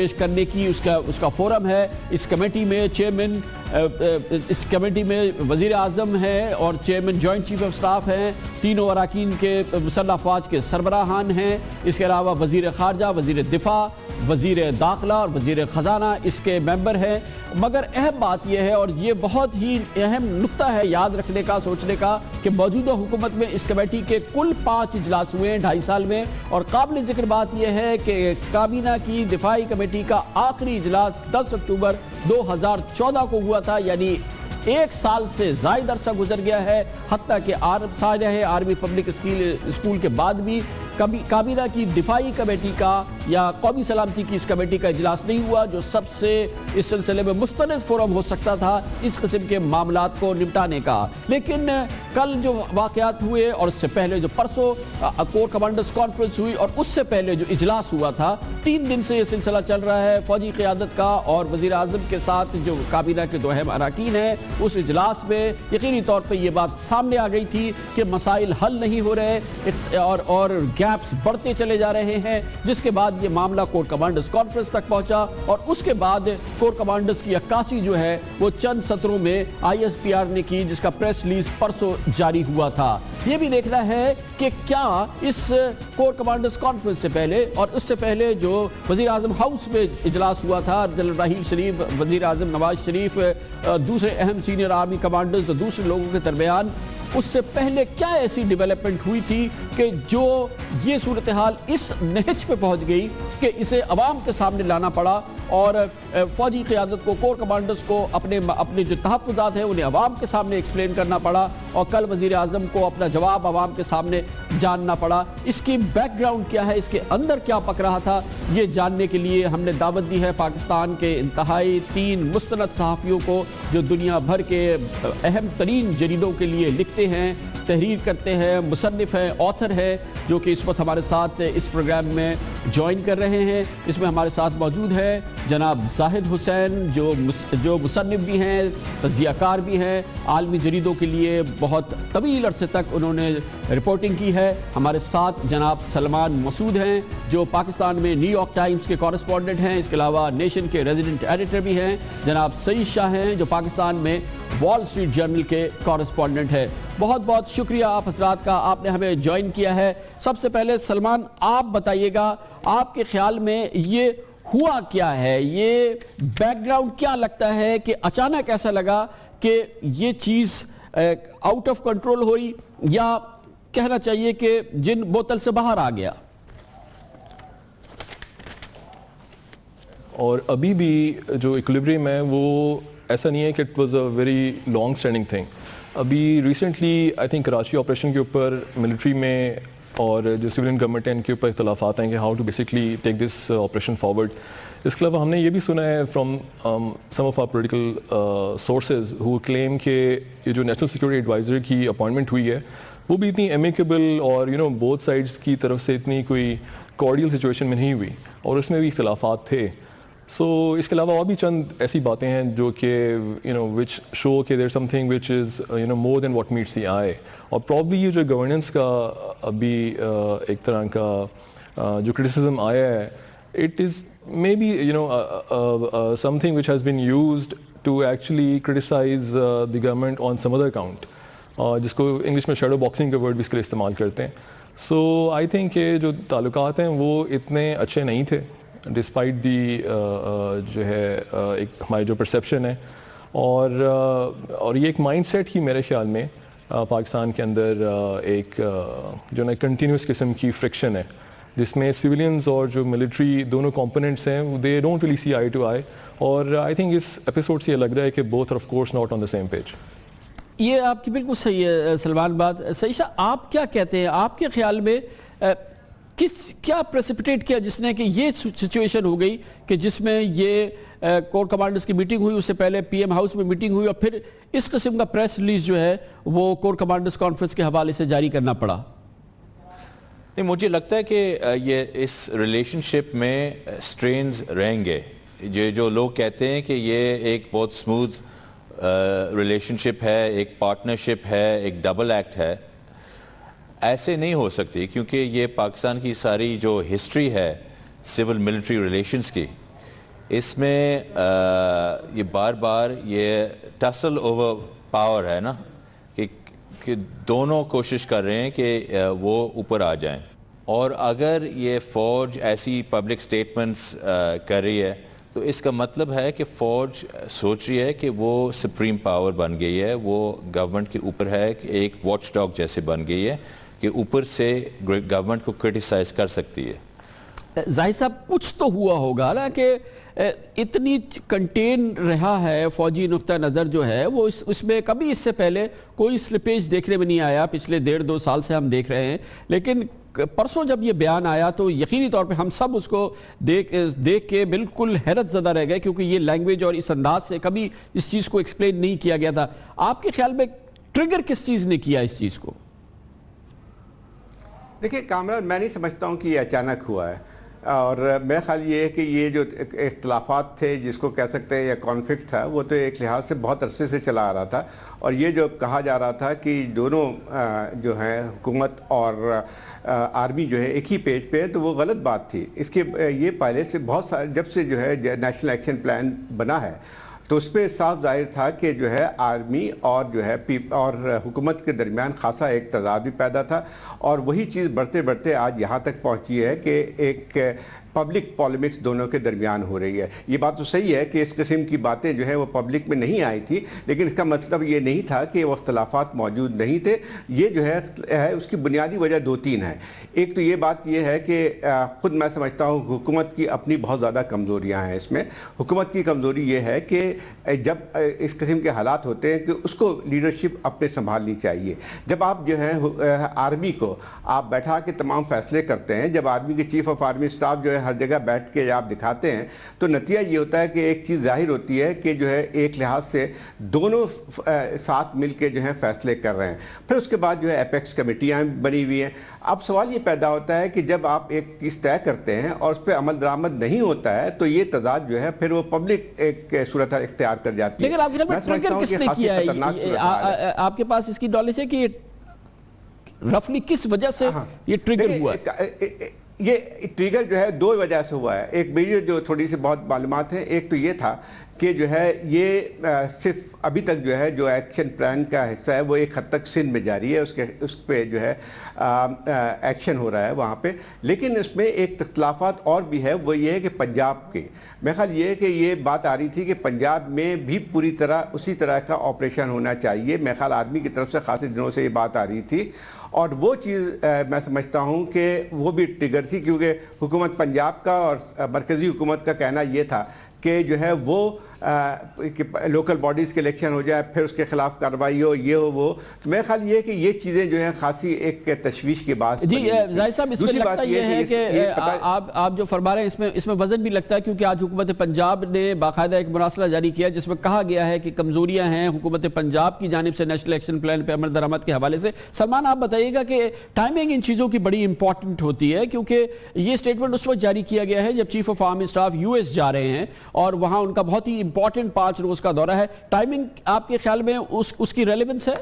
پیش کرنے کی اس کا فورم ہے. اس کمیٹی میں چیئرمین اس کمیٹی میں وزیر اعظم ہے اور chairman joint chief of staff ہیں, تینوں اراکین کے مسلح افواج کے سربراہان ہیں. اس کے علاوہ وزیر خارجہ, وزیر دفاع, وزیر داخلہ اور وزیر خزانہ اس کے ممبر ہیں. مگر اہم بات یہ ہے, اور یہ بہت ہی اہم نقطہ ہے یاد رکھنے کا, سوچنے کا, کہ موجودہ حکومت میں اس کمیٹی کے کل 5 اجلاس ہوئے ہیں 2.5 سال میں. اور قابل ذکر بات یہ ہے کہ کابینہ کی دفاعی کمیٹی کا آخری اجلاس 10 اکتوبر 2014 کو ہوا تھا, یعنی 1 سال سے زائد عرصہ گزر گیا ہے. حتیٰ کہ آرمی پبلک اسکول کے بعد بھی کابینہ کی دفاعی کمیٹی کا یا قومی سلامتی کی اس کمیٹی کا اجلاس نہیں ہوا, جو سب سے اس سلسلے میں مستند فورم ہو سکتا تھا اس قسم کے معاملات کو نمٹانے کا. لیکن کل جو واقعات ہوئے, اور اس سے پہلے جو پرسوں کور کمانڈرز کانفرنس ہوئی, اور اس سے پہلے جو اجلاس ہوا تھا, 3 دن سے یہ سلسلہ چل رہا ہے فوجی قیادت کا اور وزیر اعظم کے ساتھ جو کابینہ کے 2 اہم اراکین ہیں. اس اجلاس میں یقینی طور پہ یہ بات سامنے آ گئی تھی کہ مسائل حل نہیں ہو رہے اور گیپس بڑھتے چلے جا رہے ہیں, جس کے بعد یہ معاملہ کور کمانڈرز کانفرنس تک پہنچا. اور اس کے بعد کور کمانڈرز کی عکاسی جو ہے وہ چند سطروں میں ISPR نے کی, جس کا پریس ریلیز پرسوں جاری ہوا تھا. یہ بھی دیکھنا ہے کہ کیا اس کور کمانڈرز کانفرنس سے پہلے اور اس سے پہلے جو وزیر اعظم ہاؤس میں اجلاس ہوا تھا, جنرل راحیل شریف, وزیر اعظم نواز شریف, دوسرے اہم سینئر آرمی کمانڈرز اور دوسرے لوگوں کے درمیان, اس سے پہلے کیا ایسی ڈیولپمنٹ ہوئی تھی کہ جو یہ صورتحال اس نہج پہ پہنچ گئی کہ اسے عوام کے سامنے لانا پڑا, اور فوجی قیادت کو, کور کمانڈرز کو اپنے جو تحفظات ہیں انہیں عوام کے سامنے ایکسپلین کرنا پڑا, اور کل وزیر اعظم کو اپنا جواب عوام کے سامنے جاننا پڑا. اس کی بیک گراؤنڈ کیا ہے, اس کے اندر کیا پک رہا تھا, یہ جاننے کے لیے ہم نے دعوت دی ہے پاکستان کے انتہائی 3 مستند صحافیوں کو, جو دنیا بھر کے اہم ترین جریدوں کے لیے لکھتے ہیں, تحریر کرتے ہیں, مصنف ہیں, آتھر ہے, جو کہ اس وقت ہمارے ساتھ اس پروگرام میں جوائن کر رہے ہیں. اس میں ہمارے ساتھ موجود ہے جناب زاہد حسین, جو مصنف بھی ہیں, تجزیہ کار بھی ہیں, عالمی جریدوں کے لیے بہت طویل عرصے تک انہوں نے رپورٹنگ کی ہے. ہمارے ساتھ جناب سلمان مسعود ہیں, جو پاکستان میں نیو یارک ٹائمز کے کورسپونڈنٹ ہیں, اس کے علاوہ نیشن کے ریزیڈنٹ ایڈیٹر بھی ہیں. جناب سعید شاہ ہیں, جو پاکستان میں وال اسٹریٹ جرنل کے کورسپونڈنٹ ہے. بہت بہت شکریہ آپ حضرات کا, آپ نے ہمیں جوائن کیا ہے. سب سے پہلے سلمان, آپ بتائیے گا, آپ کے خیال میں یہ ہوا کیا ہے, یہ بیک گراؤنڈ کیا لگتا ہے کہ اچانک ایسا لگا کہ یہ چیز آؤٹ آف کنٹرول ہوئی, یا کہنا چاہیے کہ جن بوتل سے باہر آ گیا؟ اور ابھی بھی جو ایکولیبریم ہے وہ ایسا نہیں ہے کہ it was a very long standing thing. ابھی recently I think Karachi operation کے اوپر ملٹری میں اور جو سولین گورنمنٹ ہے ان کے اوپر اختلافات ہیں کہ how to basically take this operation forward. اس کے علاوہ ہم نے یہ بھی سنا ہے from some of our political sources who claim کہ یہ جو نیشنل سیکورٹی ایڈوائزر کی اپوائنٹمنٹ ہوئی ہے وہ بھی اتنی امیکیبل اور بوتھ سائڈس کی طرف سے اتنی کوئی کارڈیل سچویشن میں نہیں ہوئی, اور اس میں بھی اختلافات تھے. سو اس کے علاوہ اور بھی چند ایسی باتیں ہیں جو کہ وچ شو کہ there something which is more than what meets the eye. اور پرابلی یہ جو گورننس کا ابھی ایک طرح کا جو کرٹیسزم آیا ہے, it is may be some thing which has been used to actually criticise the government on some other account, جس کو انگلش میں شیڈو باکسنگ کا ورڈ بھی اس کے لیے استعمال کرتے ہیں. سو آئی تھنک کہ جو تعلقات ہیں وہ اتنے اچھے نہیں تھے ڈسپائٹ دی جو ہے ایک ہماری جو پرسیپشن ہے, اور یہ ایک مائنڈ سیٹ ہی میرے خیال میں پاکستان کے اندر ایک جو نا کنٹینیوس قسم کی فرکشن ہے, جس میں سویلینز اور جو ملٹری دونوں کمپوننٹس ہیں they don't really see eye to eye. اور آئی تھنک اس ایپیسوڈ سے یہ لگ رہا ہے کہ both are of course not on the same page. یہ آپ کی بالکل صحیح ہے سلمان بات. سعید شاہ, آپ کیا کہتے ہیں, آپ کے خیال میں کیا پریسپیٹیٹ کیا جس نے کہ یہ سچویشن ہو گئی کہ جس میں یہ کور کمانڈرز کی میٹنگ ہوئی, اس سے پہلے پی ایم ہاؤس میں میٹنگ ہوئی, اور پھر اس قسم کا پریس ریلیز جو ہے وہ کور کمانڈرز کانفرنس کے حوالے سے جاری کرنا پڑا؟ نہیں, مجھے لگتا ہے کہ یہ اس ریلیشن شپ میں سٹرینز رہیں گے. جو لوگ کہتے ہیں کہ یہ ایک بہت سموتھ ریلیشن شپ ہے, ایک پارٹنرشپ ہے, ایک ڈبل ایکٹ ہے, ایسے نہیں ہو سکتی, کیونکہ یہ پاکستان کی ساری جو ہسٹری ہے سول ملٹری ریلیشنز کی, اس میں یہ بار بار یہ ٹسل اوور پاور ہے نا کہ دونوں کوشش کر رہے ہیں کہ وہ اوپر آ جائیں. اور اگر یہ فوج ایسی پبلک سٹیٹمنٹس کر رہی ہے تو اس کا مطلب ہے کہ فوج سوچ رہی ہے کہ وہ سپریم پاور بن گئی ہے, وہ گورنمنٹ کے اوپر ہے, کہ ایک واچ ڈاگ جیسے بن گئی ہے کہ اوپر سے گورنمنٹ کو کرٹیسائز کر سکتی ہے. ظاہر صاحب کچھ تو ہوا ہوگا نا کہ اتنی کنٹین رہا ہے فوجی نقطہ نظر جو ہے وہ اس میں کبھی اس سے پہلے کوئی سلپیج دیکھنے میں نہیں آیا. پچھلے 1.5-2 سال سے ہم دیکھ رہے ہیں, لیکن پرسوں جب یہ بیان آیا تو یقینی طور پہ ہم سب اس کو دیکھ کے بالکل حیرت زدہ رہ گئے, کیونکہ یہ لینگویج اور اس انداز سے کبھی اس چیز کو ایکسپلین نہیں کیا گیا تھا. آپ کے خیال میں ٹریگر کس چیز نے کیا اس چیز کو؟ دیکھیں کامران, میں نہیں سمجھتا ہوں کہ یہ اچانک ہوا ہے, اور میرا خیال یہ ہے کہ یہ جو اختلافات تھے جس کو کہہ سکتے ہیں یا کانفلکٹ تھا وہ تو ایک لحاظ سے بہت عرصے سے چلا آ رہا تھا, اور یہ جو کہا جا رہا تھا کہ دونوں جو ہیں حکومت اور آرمی جو ہے ایک ہی پیج پہ ہے, تو وہ غلط بات تھی. اس کے یہ پہلے سے بہت سارے جب سے جو ہے نیشنل ایکشن پلان بنا ہے تو اس پہ صاف ظاہر تھا کہ جو ہے آرمی اور جو ہے اور حکومت کے درمیان خاصا ایک تضاد بھی پیدا تھا, اور وہی چیز بڑھتے بڑھتے آج یہاں تک پہنچی ہے کہ ایک پبلک پالیمکس دونوں کے درمیان ہو رہی ہے. یہ بات تو صحیح ہے کہ اس قسم کی باتیں جو ہے وہ پبلک میں نہیں آئی تھی, لیکن اس کا مطلب یہ نہیں تھا کہ وہ اختلافات موجود نہیں تھے. یہ جو ہے اس کی بنیادی وجہ 2-3 ہیں. ایک تو یہ بات یہ ہے کہ خود میں سمجھتا ہوں حکومت کی اپنی بہت زیادہ کمزوریاں ہیں. اس میں حکومت کی کمزوری یہ ہے کہ جب اس قسم کے حالات ہوتے ہیں کہ اس کو لیڈرشپ اپنے سنبھالنی چاہیے. جب آپ جو ہے آرمی کو آپ بیٹھا کے تمام فیصلے کرتے ہیں, جب آرمی کے چیف آف آرمی اسٹاف جو ہے ہر جگہ بیٹھ کے آپ دکھاتے ہیں, تو نتیجہ یہ ہوتا ہے کہ ایک چیز ظاہر ہوتی ہے کہ جو ہے ایک لحاظ سے دونوں ساتھ مل کے جو ہے فیصلے کر رہے ہیں. پھر اس کے بعد جو ہے ایپیکس کمیٹیاں بنی ہوئی ہیں. اب سوال یہ پیدا ہوتا ہے کہ جب آپ ایک چیز طے کرتے ہیں اور اس پہ عمل درآمد نہیں ہوتا ہے تو یہ تضاد جو ہے پھر وہ پبلک ایک صورت اختیار کر جاتی ہے. لیکن آپ کے خیال میں ٹریگر کس نے کیا ہے؟ آپ کے پاس اس کی نالج ہے کہ رفلی کس وجہ سے یہ ٹریگر ہوا ہے؟ یہ ٹریگر جو ہے 2 وجہ سے ہوا ہے. ایک میری جو تھوڑی سی بہت معلومات ہیں, ایک تو یہ تھا کہ جو ہے یہ صرف ابھی تک جو ہے جو ایکشن پلان کا حصہ ہے وہ ایک حد تک سندھ میں جاری ہے, اس پہ جو ہے ایکشن ہو رہا ہے وہاں پہ. لیکن اس میں ایک اختلافات اور بھی ہے, وہ یہ ہے کہ پنجاب کے میرا خیال یہ ہے کہ یہ بات آ رہی تھی کہ پنجاب میں بھی پوری طرح اسی طرح کا آپریشن ہونا چاہیے. میرا خیال آرمی کی طرف سے خاصے دنوں سے یہ بات آ رہی تھی, اور وہ چیز میں سمجھتا ہوں کہ وہ بھی ٹریگر تھی, کیونکہ حکومت پنجاب کا اور مرکزی حکومت کا کہنا یہ تھا کہ جو ہے وہ لوکل باڈیز کے الیکشن ہو جائے, پھر اس کے خلاف کارروائی ہو, یہ ہو وہ. تو میرا خیال یہ ہے کہ یہ چیزیں جو ہیں خاصی ایک تشویش کی بات. جی ظاہر صاحب, اس میں لگتا یہ ہے کہ آپ جو فرما رہے ہیں اس میں وزن بھی لگتا ہے, کیونکہ آج حکومت پنجاب نے باقاعدہ ایک مراسلہ جاری کیا جس میں کہا گیا ہے کہ کمزوریاں ہیں حکومت پنجاب کی جانب سے نیشنل ایکشن پلان پہ عمل درآمد کے حوالے سے. سلمان, آپ بتائیے گا کہ ٹائمنگ ان چیزوں کی بڑی امپورٹنٹ ہوتی ہے, کیونکہ یہ اسٹیٹمنٹ اس وقت جاری کیا گیا ہے جب chief of army staff US جا رہے ہیں اور وہاں ان کا بہت ہی امپورٹنٹ 5 روز کا دورہ ہے. ٹائمنگ آپ کے خیال میں اس کی ریلیونس ہے؟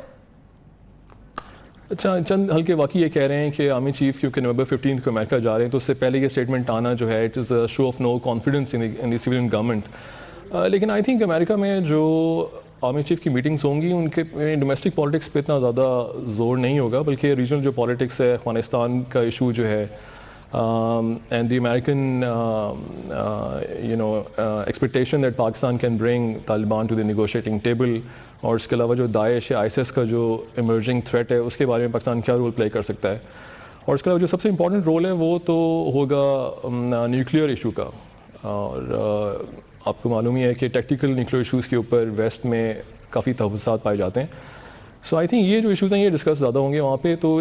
اچھا, چند ہلکے واقعی یہ کہہ رہے ہیں کہ آرمی چیف کیونکہ نومبر 15 کو امریکہ جا رہے ہیں تو اس سے پہلے یہ سٹیٹمنٹ آنا جو ہے it is a show of no confidence in the civilian government. لیکن آئی تھنک امریکہ میں جو آرمی چیف کی میٹنگز ہوں گی ان کے ڈومیسٹک پالیٹکس پہ اتنا زیادہ زور نہیں ہوگا, بلکہ ریجنل جو پالیٹکس ہے, افغانستان کا ایشو جو ہے, and the American expectation that Pakistan can bring Taliban to the negotiating table, اور اس کے علاوہ جو داعش یا ISIS کا جو ایمرجنگ تھریٹ ہے اس کے بارے میں پاکستان کیا رول پلے کر سکتا ہے. اور اس کے علاوہ جو سب سے امپورٹنٹ رول ہے وہ تو ہوگا نیوکلیئر ایشو کا, اور آپ کو معلوم ہی ہے کہ ٹیکٹیکل نیوکلیئر ایشوز کے اوپر ویسٹ میں کافی تحفظات پائے جاتے ہیں. سو آئی تھنک یہ جو ایشوز ہیں یہ ڈسکس زیادہ ہوں گے وہاں پہ, تو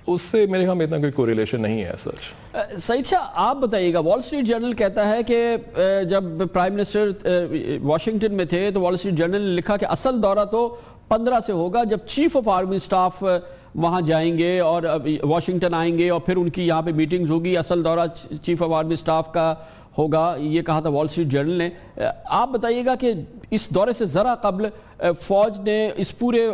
اس سے میرے خیال میں اتنا کوئی کوریلیشن نہیں ہے سچ. سعید شاہ, آپ بتائیے گا, وال اسٹریٹ جرنل کہتا ہے کہ جب پرائم منسٹر واشنگٹن میں تھے تو وال اسٹریٹ جرنل نے لکھا کہ اصل دورہ تو 15 سے ہوگا جب چیف آف آرمی اسٹاف وہاں جائیں گے اور واشنگٹن آئیں گے اور پھر ان کی یہاں پہ میٹنگز ہوگی. اصل دورہ چیف آف آرمی اسٹاف کا ہوگا، یہ کہا تھا وال اسٹریٹ جرنل نے. آپ بتائیے گا کہ اس دورے سے ذرا قبل فوج نے اس پورے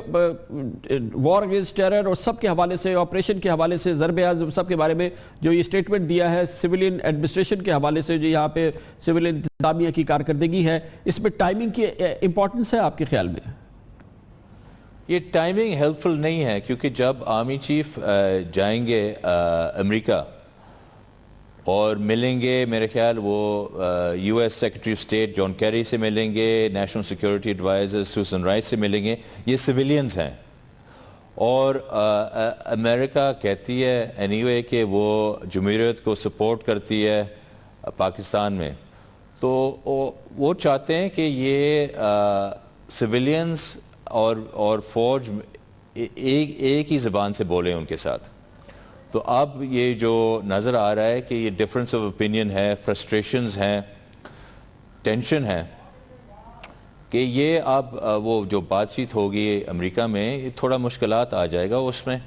وار اگینسٹ ٹیرر اور سب کے حوالے سے، آپریشن کے حوالے سے، ضرب عضب سب کے بارے میں جو یہ سٹیٹمنٹ دیا ہے سویلین ایڈمنسٹریشن کے حوالے سے، جو یہاں پہ سول انتظامیہ کی کارکردگی ہے، اس میں ٹائمنگ کی امپورٹنس ہے آپ کے خیال میں؟ یہ ٹائمنگ ہیلپفل نہیں ہے، کیونکہ جب آرمی چیف جائیں گے امریکہ اور ملیں گے، میرے خیال وہ U S secretary of state John Kerry سے ملیں گے، نیشنل سیکیورٹی ایڈوائزر سوزن رائس سے ملیں گے، یہ سویلینز ہیں. اور امریکہ کہتی ہے اینی وے کہ وہ جمہوریت کو سپورٹ کرتی ہے پاکستان میں، تو وہ چاہتے ہیں کہ یہ سویلینز اور فوج ایک ہی زبان سے بولیں ان کے ساتھ. تو اب یہ جو نظر آ رہا ہے کہ یہ ڈفرینس آف اوپینین ہے، فرسٹریشنز ہیں، ٹینشن ہے، کہ یہ اب وہ جو بات چیت ہوگی امریکہ میں، یہ تھوڑا مشکلات آ جائے گا اس میں.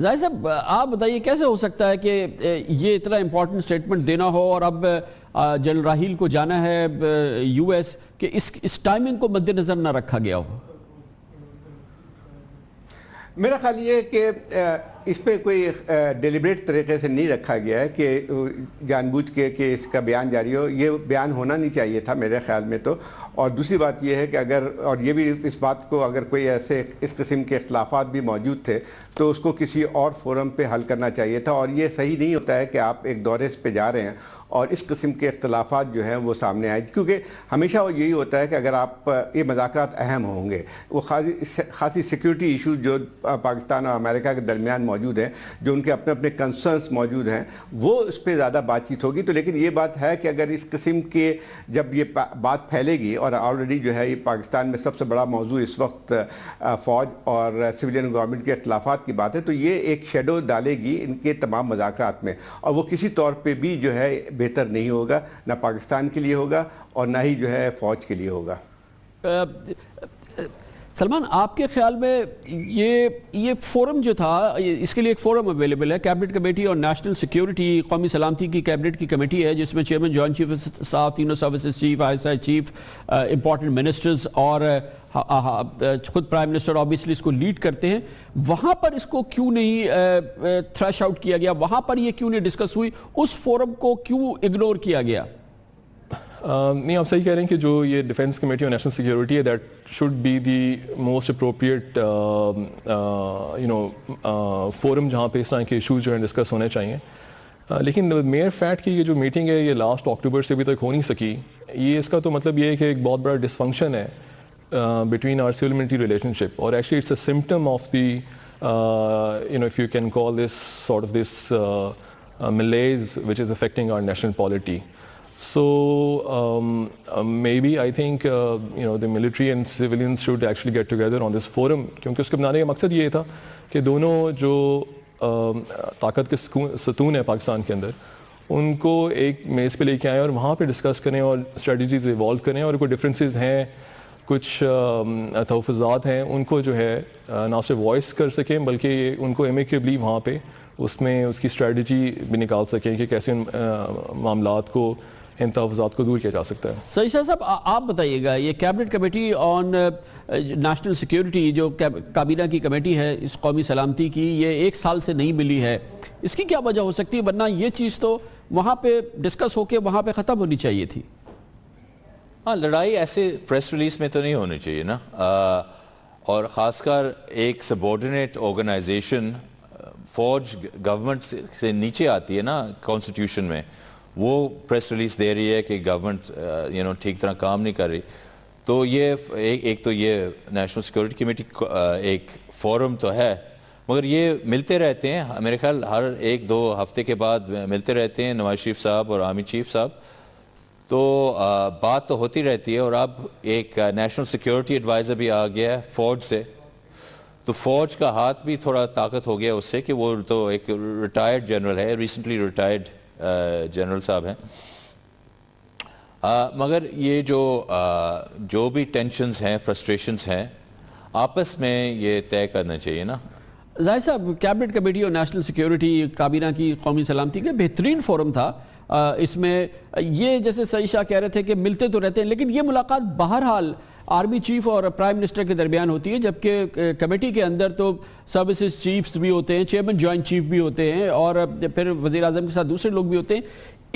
ظاہر صاحب آپ بتائیے کیسے ہو سکتا ہے کہ یہ اتنا امپورٹنٹ سٹیٹمنٹ دینا ہو اور اب جنرل راحیل کو جانا ہے یو ایس، کہ اس ٹائمنگ کو مد نظر نہ رکھا گیا ہو؟ میرا خیال یہ ہے کہ اس پہ کوئی ڈیلیبریٹ طریقے سے نہیں رکھا گیا ہے کہ جان بوجھ کے کہ اس کا بیان جاری ہو. یہ بیان ہونا نہیں چاہیے تھا میرے خیال میں تو. اور دوسری بات یہ ہے کہ اگر، اور یہ بھی اس بات کو، اگر کوئی ایسے اس قسم کے اختلافات بھی موجود تھے تو اس کو کسی اور فورم پہ حل کرنا چاہیے تھا. اور یہ صحیح نہیں ہوتا ہے کہ آپ ایک دورے پہ جا رہے ہیں اور اس قسم کے اختلافات جو ہیں وہ سامنے آئے، کیونکہ ہمیشہ وہ یہی ہوتا ہے کہ اگر آپ یہ مذاکرات اہم ہوں گے، وہ خاصی سیکیورٹی ایشوز جو پاکستان اور امریکہ کے درمیان موجود ہیں، جو ان کے اپنے اپنے کنسرنس موجود ہیں، وہ اس پہ زیادہ بات چیت ہوگی. تو لیکن یہ بات ہے کہ اگر اس قسم کے جب یہ بات پھیلے گی، اور آلریڈی جو ہے یہ پاکستان میں سب سے بڑا موضوع اس وقت فوج اور سویلین گورنمنٹ کے اختلافات کی بات ہے، تو یہ ایک شیڈو ڈالے گی ان کے تمام مذاکرات میں، اور وہ کسی طور پہ بھی جو ہے بہتر نہیں ہوگا، نہ پاکستان کے لیے ہوگا اور نہ ہی جو ہے فوج کے لیے ہوگا. سلمان، آپ کے خیال میں یہ فورم جو تھا، اس کے لیے ایک فورم اویلیبل ہے، کیبنٹ کمیٹی اور نیشنل سیکیورٹی، قومی سلامتی کی کیبنٹ کی کمیٹی ہے، جس میں chairman joint chief of staff, تینوں services chief, I S I chief, important ministers اور خود پرائم منسٹر آبویسلی اس کو لیڈ کرتے ہیں. وہاں پر اس کو کیوں نہیں تھریش آؤٹ کیا گیا؟ وہاں پر یہ کیوں نہیں ڈسکس ہوئی؟ اس فورم کو کیوں اگنور کیا گیا؟ نہیں، آپ صحیح کہہ رہے ہیں کہ جو یہ ڈیفنس کمیٹی اور نیشنل سیکیورٹی ہے، that should be the most appropriate forum جہاں پہ اس طرح کے ایشوز جو ہیں ڈسکس ہونے چاہیے. لیکن میئر فیکٹ کی یہ جو میٹنگ ہے یہ لاسٹ اکتوبر سے ابھی تک ہو نہیں سکی، یہ اس کا تو مطلب یہ ہے کہ ایک بہت بڑا ڈسفنکشن ہے between our civil military relationship, or actually it's a symptom of the if you can call this sort of this malaise which is affecting our national polity. So maybe I think the military and civilians should actually get together on this forum, کیونکہ اس کے بنانے کا مقصد یہ تھا کہ دونوں جو طاقت کے ستون ہیں پاکستان کے اندر، ان کو ایک میز پہ لے کے آئیں اور وہاں پہ ڈسکس کریں اور اسٹریٹجیز ایوالو کریں، اور کوئی ڈفرینسز ہیں، کچھ تحفظات ہیں، ان کو جو ہے نہ صرف وائس کر سکیں بلکہ ان کو ایمیکیبلی وہاں پہ اس میں اس کی اسٹریٹجی بھی نکال سکیں کہ کیسے ان معاملات کو، ان تحفظات کو دور کیا جا سکتا ہے. سعید شاہ صاحب، آپ بتائیے گا، یہ cabinet committee on national security جو کابینہ کی کمیٹی ہے اس قومی سلامتی کی، یہ 1 سال سے نہیں ملی ہے، اس کی کیا وجہ ہو سکتی ہے؟ ورنہ یہ چیز تو وہاں پہ ڈسکس ہو کے وہاں پہ ختم ہونی چاہیے تھی. ہاں، لڑائی ایسے پریس ریلیز میں تو نہیں ہونی چاہیے نا، اور خاص کر ایک سبارڈینیٹ آرگنائزیشن، فوج گورنمنٹ سے نیچے آتی ہے نا کانسٹیٹیوشن میں، وہ پریس ریلیز دے رہی ہے کہ گورنمنٹ ٹھیک طرح کام نہیں کر رہی. تو یہ ایک تو یہ نیشنل سیکورٹی کمیٹی ایک فورم تو ہے، مگر یہ ملتے رہتے ہیں میرے خیال ہر 1-2 ہفتے کے بعد ملتے رہتے ہیں نواز شریف صاحب اور آرمی چیف صاحب، تو بات تو ہوتی رہتی ہے. اور اب ایک نیشنل سیکیورٹی ایڈوائزر بھی آ گیا ہے فوج سے، تو فوج کا ہاتھ بھی تھوڑا طاقت ہو گیا اس سے، کہ وہ تو ایک ریٹائرڈ جنرل ہے، ریسنٹلی ریٹائرڈ جنرل صاحب ہیں. مگر یہ جو بھی ٹینشنز ہیں، فرسٹریشنز ہیں، آپس میں یہ طے کرنا چاہیے نا. ظاہر صاحب، کیبنٹ کمیٹی اور نیشنل سیکیورٹی کابینہ کی قومی سلامتی کا بہترین فورم تھا اس میں یہ جیسے سعید شاہ کہہ رہے تھے کہ ملتے تو رہتے ہیں، لیکن یہ ملاقات بہرحال آرمی چیف اور پرائم منسٹر کے درمیان ہوتی ہے، جبکہ کمیٹی کے اندر تو سروسز چیفز بھی ہوتے ہیں، چیئرمین جوائنٹ چیف بھی ہوتے ہیں، اور پھر وزیر اعظم کے ساتھ دوسرے لوگ بھی ہوتے ہیں۔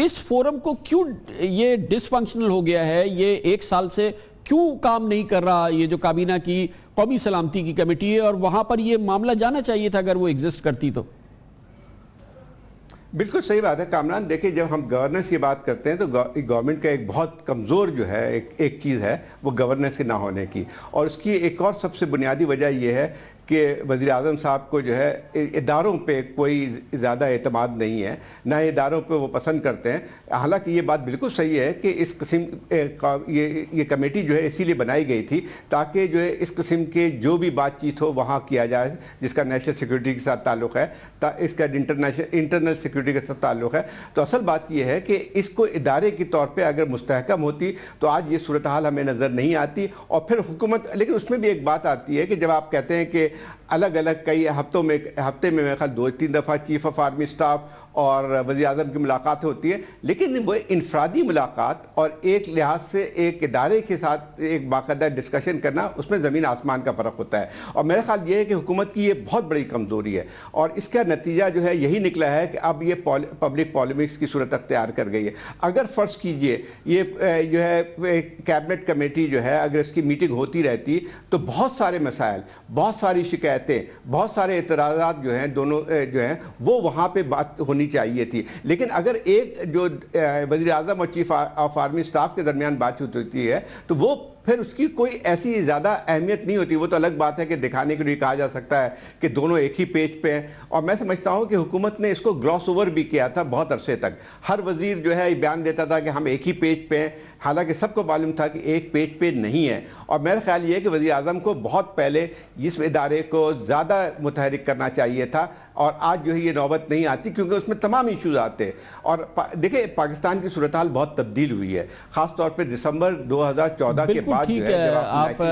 اس فورم کو کیوں یہ ڈس فنکشنل ہو گیا ہے؟ یہ ایک سال سے کیوں کام نہیں کر رہا یہ جو کابینہ کی قومی سلامتی کی کمیٹی ہے، اور وہاں پر یہ معاملہ جانا چاہیے تھا اگر وہ ایگزسٹ کرتی تو؟ بالکل صحیح بات ہے کامران، دیکھیں جب ہم گورننس کی بات کرتے ہیں تو گورنمنٹ کا ایک بہت کمزور جو ہے ایک چیز ہے وہ گورننس کے نہ ہونے کی، اور اس کی ایک اور سب سے بنیادی وجہ یہ ہے کہ وزیر اعظم صاحب کو جو ہے اداروں پہ کوئی زیادہ اعتماد نہیں ہے، نہ اداروں پہ وہ پسند کرتے ہیں۔ حالانکہ یہ بات بالکل صحیح ہے کہ اس قسم یہ کمیٹی جو ہے اسی لیے بنائی گئی تھی تاکہ جو ہے اس قسم کے جو بھی بات چیت ہو وہاں کیا جائے جس کا نیشنل سیکورٹی کے ساتھ تعلق ہے، اس کا انٹرنل سیکورٹی کے ساتھ تعلق ہے۔ تو اصل بات یہ ہے کہ اس کو ادارے کے طور پہ اگر مستحکم ہوتی تو آج یہ صورتحال ہمیں نظر نہیں آتی، اور پھر حکومت، لیکن اس میں بھی ایک بات آتی ہے کہ جب آپ کہتے ہیں کہ الگ الگ کئی ہفتے میں میرے خیال 2-3 دفعہ چیف آف آرمی سٹاف اور وزیر اعظم کی ملاقات ہوتی ہے، لیکن وہ انفرادی ملاقات اور ایک لحاظ سے ایک ادارے کے ساتھ ایک باقاعدہ ڈسکشن کرنا، اس میں زمین آسمان کا فرق ہوتا ہے۔ اور میرا خیال یہ ہے کہ حکومت کی یہ بہت بڑی کمزوری ہے، اور اس کا نتیجہ جو ہے یہی نکلا ہے کہ اب یہ پبلک پالیمکس کی صورت اختیار کر گئی ہے۔ اگر فرض کیجئے یہ جو ہے کیبنٹ کمیٹی جو ہے اگر اس کی میٹنگ ہوتی رہتی تو بہت سارے مسائل، بہت ساری شکایتیں، بہت سارے اعتراضات جو ہیں دونوں جو ہیں وہ وہاں پہ بات ہونی چاہیے تھی، لیکن اگر ایک جو وزیر اعظم اور چیف آف آرمی سٹاف کے درمیان بات چیت ہوتی ہے تو وہ پھر اس کی کوئی ایسی زیادہ اہمیت نہیں ہوتی۔ وہ تو الگ بات ہے کہ دکھانے کے لیے کہا جا سکتا ہے کہ دونوں ایک ہی پیج پہ ہیں، اور میں سمجھتا ہوں کہ حکومت نے اس کو گلاس اوور بھی کیا تھا بہت عرصے تک۔ ہر وزیر جو ہے بیان دیتا تھا کہ ہم ایک ہی پیج پہ ہیں، حالانکہ سب کو معلوم تھا کہ ایک پیج پہ نہیں ہے۔ اور میرا خیال یہ ہے کہ وزیر اعظم کو بہت پہلے اس ادارے کو زیادہ متحرک کرنا چاہیے تھا، اور آج جو ہے یہ نوبت نہیں آتی کیونکہ اس میں تمام ایشوز آتے۔ اور دیکھیں پاکستان کی صورتحال بہت تبدیل ہوئی ہے، خاص طور پہ دسمبر 2014 کے بعد جو ہے آپ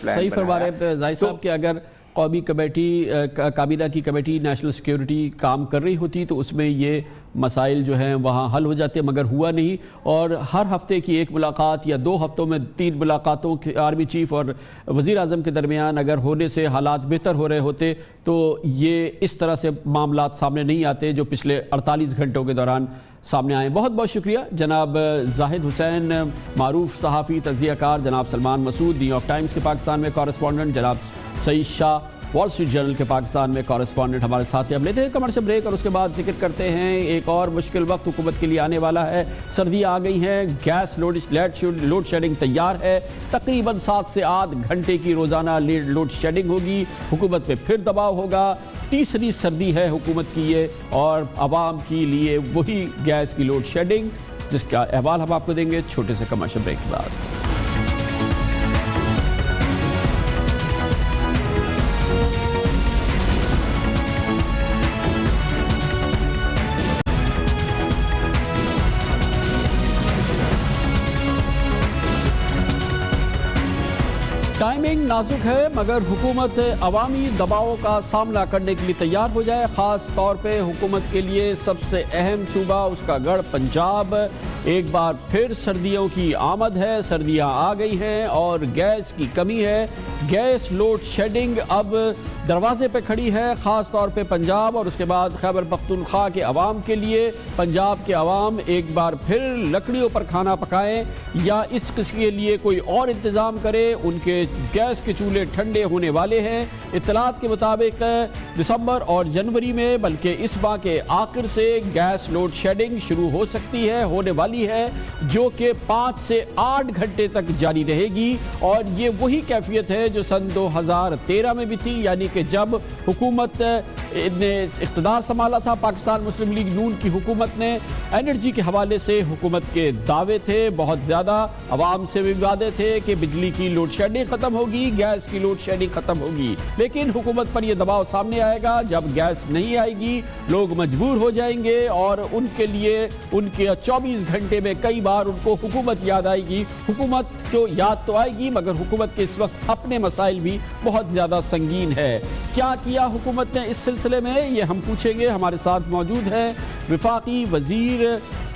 صحیح فرما رہے ہیں زاہد صاحب کہ اگر قومی کمیٹی کابینہ کی کمیٹی نیشنل سیکیورٹی کام کر رہی ہوتی تو اس میں یہ مسائل جو ہیں وہاں حل ہو جاتے، مگر ہوا نہیں۔ اور ہر ہفتے کی ایک ملاقات یا 2 ہفتوں میں 3 ملاقاتوں کے آرمی چیف اور وزیر اعظم کے درمیان اگر ہونے سے حالات بہتر ہو رہے ہوتے تو یہ اس طرح سے معاملات سامنے نہیں آتے جو پچھلے 48 گھنٹوں کے دوران سامنے آئے۔ بہت بہت شکریہ جناب زاہد حسین، معروف صحافی تجزیہ کار، جناب سلمان مسعود نیو یارک ٹائمز کے پاکستان میں کورسپونڈنٹ، جناب سعید شاہ وال اسٹریٹ جرنل کے پاسان میں کورسپونڈنٹ ہمارے ساتھ ہیں۔ اب لیتے ہیں کمرشل بریک اور اس کے بعد ذکر کرتے ہیں ایک اور مشکل وقت حکومت کے لیے آنے والا ہے۔ سردیاں آ گئی ہیں، گیس لوڈ شیڈنگ تیار ہے، تقریباً 7 سے 8 گھنٹے کی روزانہ لوڈ شیڈنگ ہوگی، حکومت پہ پھر دباؤ ہوگا۔ تیسری سردی ہے حکومت کی یہ، اور عوام کے لیے وہی گیس کی لوڈ شیڈنگ جس کا احوال ہم آپ کو دیں گے چھوٹے سے کمرشل بریک کے بعد۔ ٹائمنگ نازک ہے مگر حکومت عوامی دباؤ کا سامنا کرنے کے لیے تیار ہو جائے، خاص طور پہ حکومت کے لیے سب سے اہم صوبہ اس کا گڑھ پنجاب۔ ایک بار پھر سردیوں کی آمد ہے، سردیاں آ گئی ہیں اور گیس کی کمی ہے۔ گیس لوڈ شیڈنگ اب دروازے پہ کھڑی ہے، خاص طور پہ پنجاب اور اس کے بعد خیبر پختونخوا کے عوام کے لیے۔ پنجاب کے عوام ایک بار پھر لکڑیوں پر کھانا پکائیں یا اس کے لیے کوئی اور انتظام کرے، ان کے گیس کے چولہے ٹھنڈے ہونے والے ہیں۔ اطلاعات کے مطابق دسمبر اور جنوری میں بلکہ اس ماہ کے آخر سے گیس لوڈ شیڈنگ شروع ہو سکتی ہے، ہونے والی ہے، جو کہ 5 سے 8 گھنٹے تک جاری رہے گی، اور یہ وہی کیفیت ہے جو سن 2013 میں بھی تھی، یعنی کہ جب حکومت نے اقتدار سنبھالا تھا پاکستان مسلم لیگ نون کی حکومت نے۔ انرجی کے حوالے سے حکومت کے دعوے تھے بہت زیادہ، عوام سے بھی وعدے تھے کہ بجلی کی لوڈ شیڈنگ ختم ہوگی، گیس کی لوڈ شیڈنگ ختم ہوگی، لیکن حکومت پر یہ دباؤ سامنے آئے گا جب گیس نہیں آئے گی، لوگ مجبور ہو جائیں گے، اور ان کے لیے ان کے 24 گھنٹے میں کئی بار ان کو حکومت یاد آئے گی۔ حکومت کو یاد تو آئے گی مگر حکومت کے اس وقت اپنے مسائل بھی بہت زیادہ سنگین ہے۔ کیا کیا حکومت نے اس سلسلے میں، یہ ہم پوچھیں گے۔ ہمارے ساتھ موجود ہیں وفاقی وزیر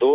2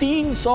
300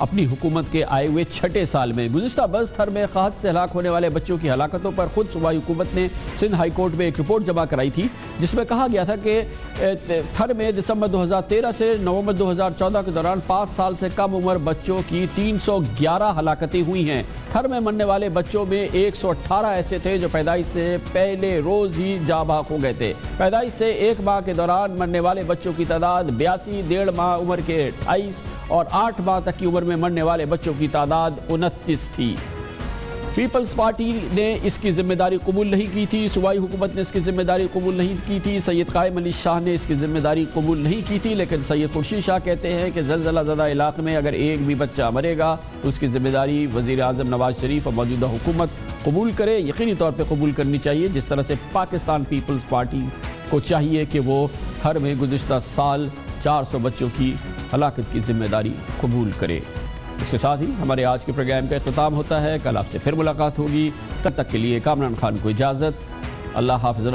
اپنی حکومت کے آئے ہوئے 6 سال میں۔ گزشتہ برس تھر میں قحط سے ہلاک ہونے والے بچوں کی ہلاکتوں پر خود صوبائی حکومت نے سندھ ہائی کورٹ میں ایک رپورٹ جمع کرائی تھی، جس میں کہا گیا تھا کہ تھر میں دسمبر 2013 سے نومبر 2014 کے دوران 5 سال سے کم عمر بچوں کی 311 ہلاکتیں ہوئی ہیں۔ تھر میں مرنے والے بچوں میں 118 ایسے تھے جو پیدائش سے پہلے روز ہی جاں بحق ہو گئے تھے۔ پیدائش سے 1 ماہ کے دوران مرنے والے بچوں کی تعداد 82، 1.5 ماہ عمر کے 28 اور 8 ماہ تک کی عمر میں مرنے والے بچوں کی تعداد 29 تھی۔ پیپلز پارٹی نے اس کی ذمہ داری قبول نہیں کی تھی، صوبائی حکومت نے اس کی ذمہ داری قبول نہیں کی تھی، سید قائم علی شاہ نے اس کی ذمہ داری قبول نہیں کی تھی، لیکن سید خورشید شاہ کہتے ہیں کہ زلزلہ زدہ علاقے میں اگر ایک بھی بچہ مرے گا تو اس کی ذمہ داری وزیر اعظم نواز شریف اور موجودہ حکومت قبول کرے، یقینی طور پہ قبول کرنی چاہیے، جس طرح سے پاکستان پیپلز پارٹی کو چاہیے کہ وہ ہر میں گزشتہ سال 400 بچوں کی ہلاکت کی ذمہ داری قبول کرے۔ اس کے ساتھ ہی ہمارے آج کے پروگرام کا اختتام ہوتا ہے۔ کل آپ سے پھر ملاقات ہوگی، تب تک کے لیے کامران خان کو اجازت، اللہ حافظ۔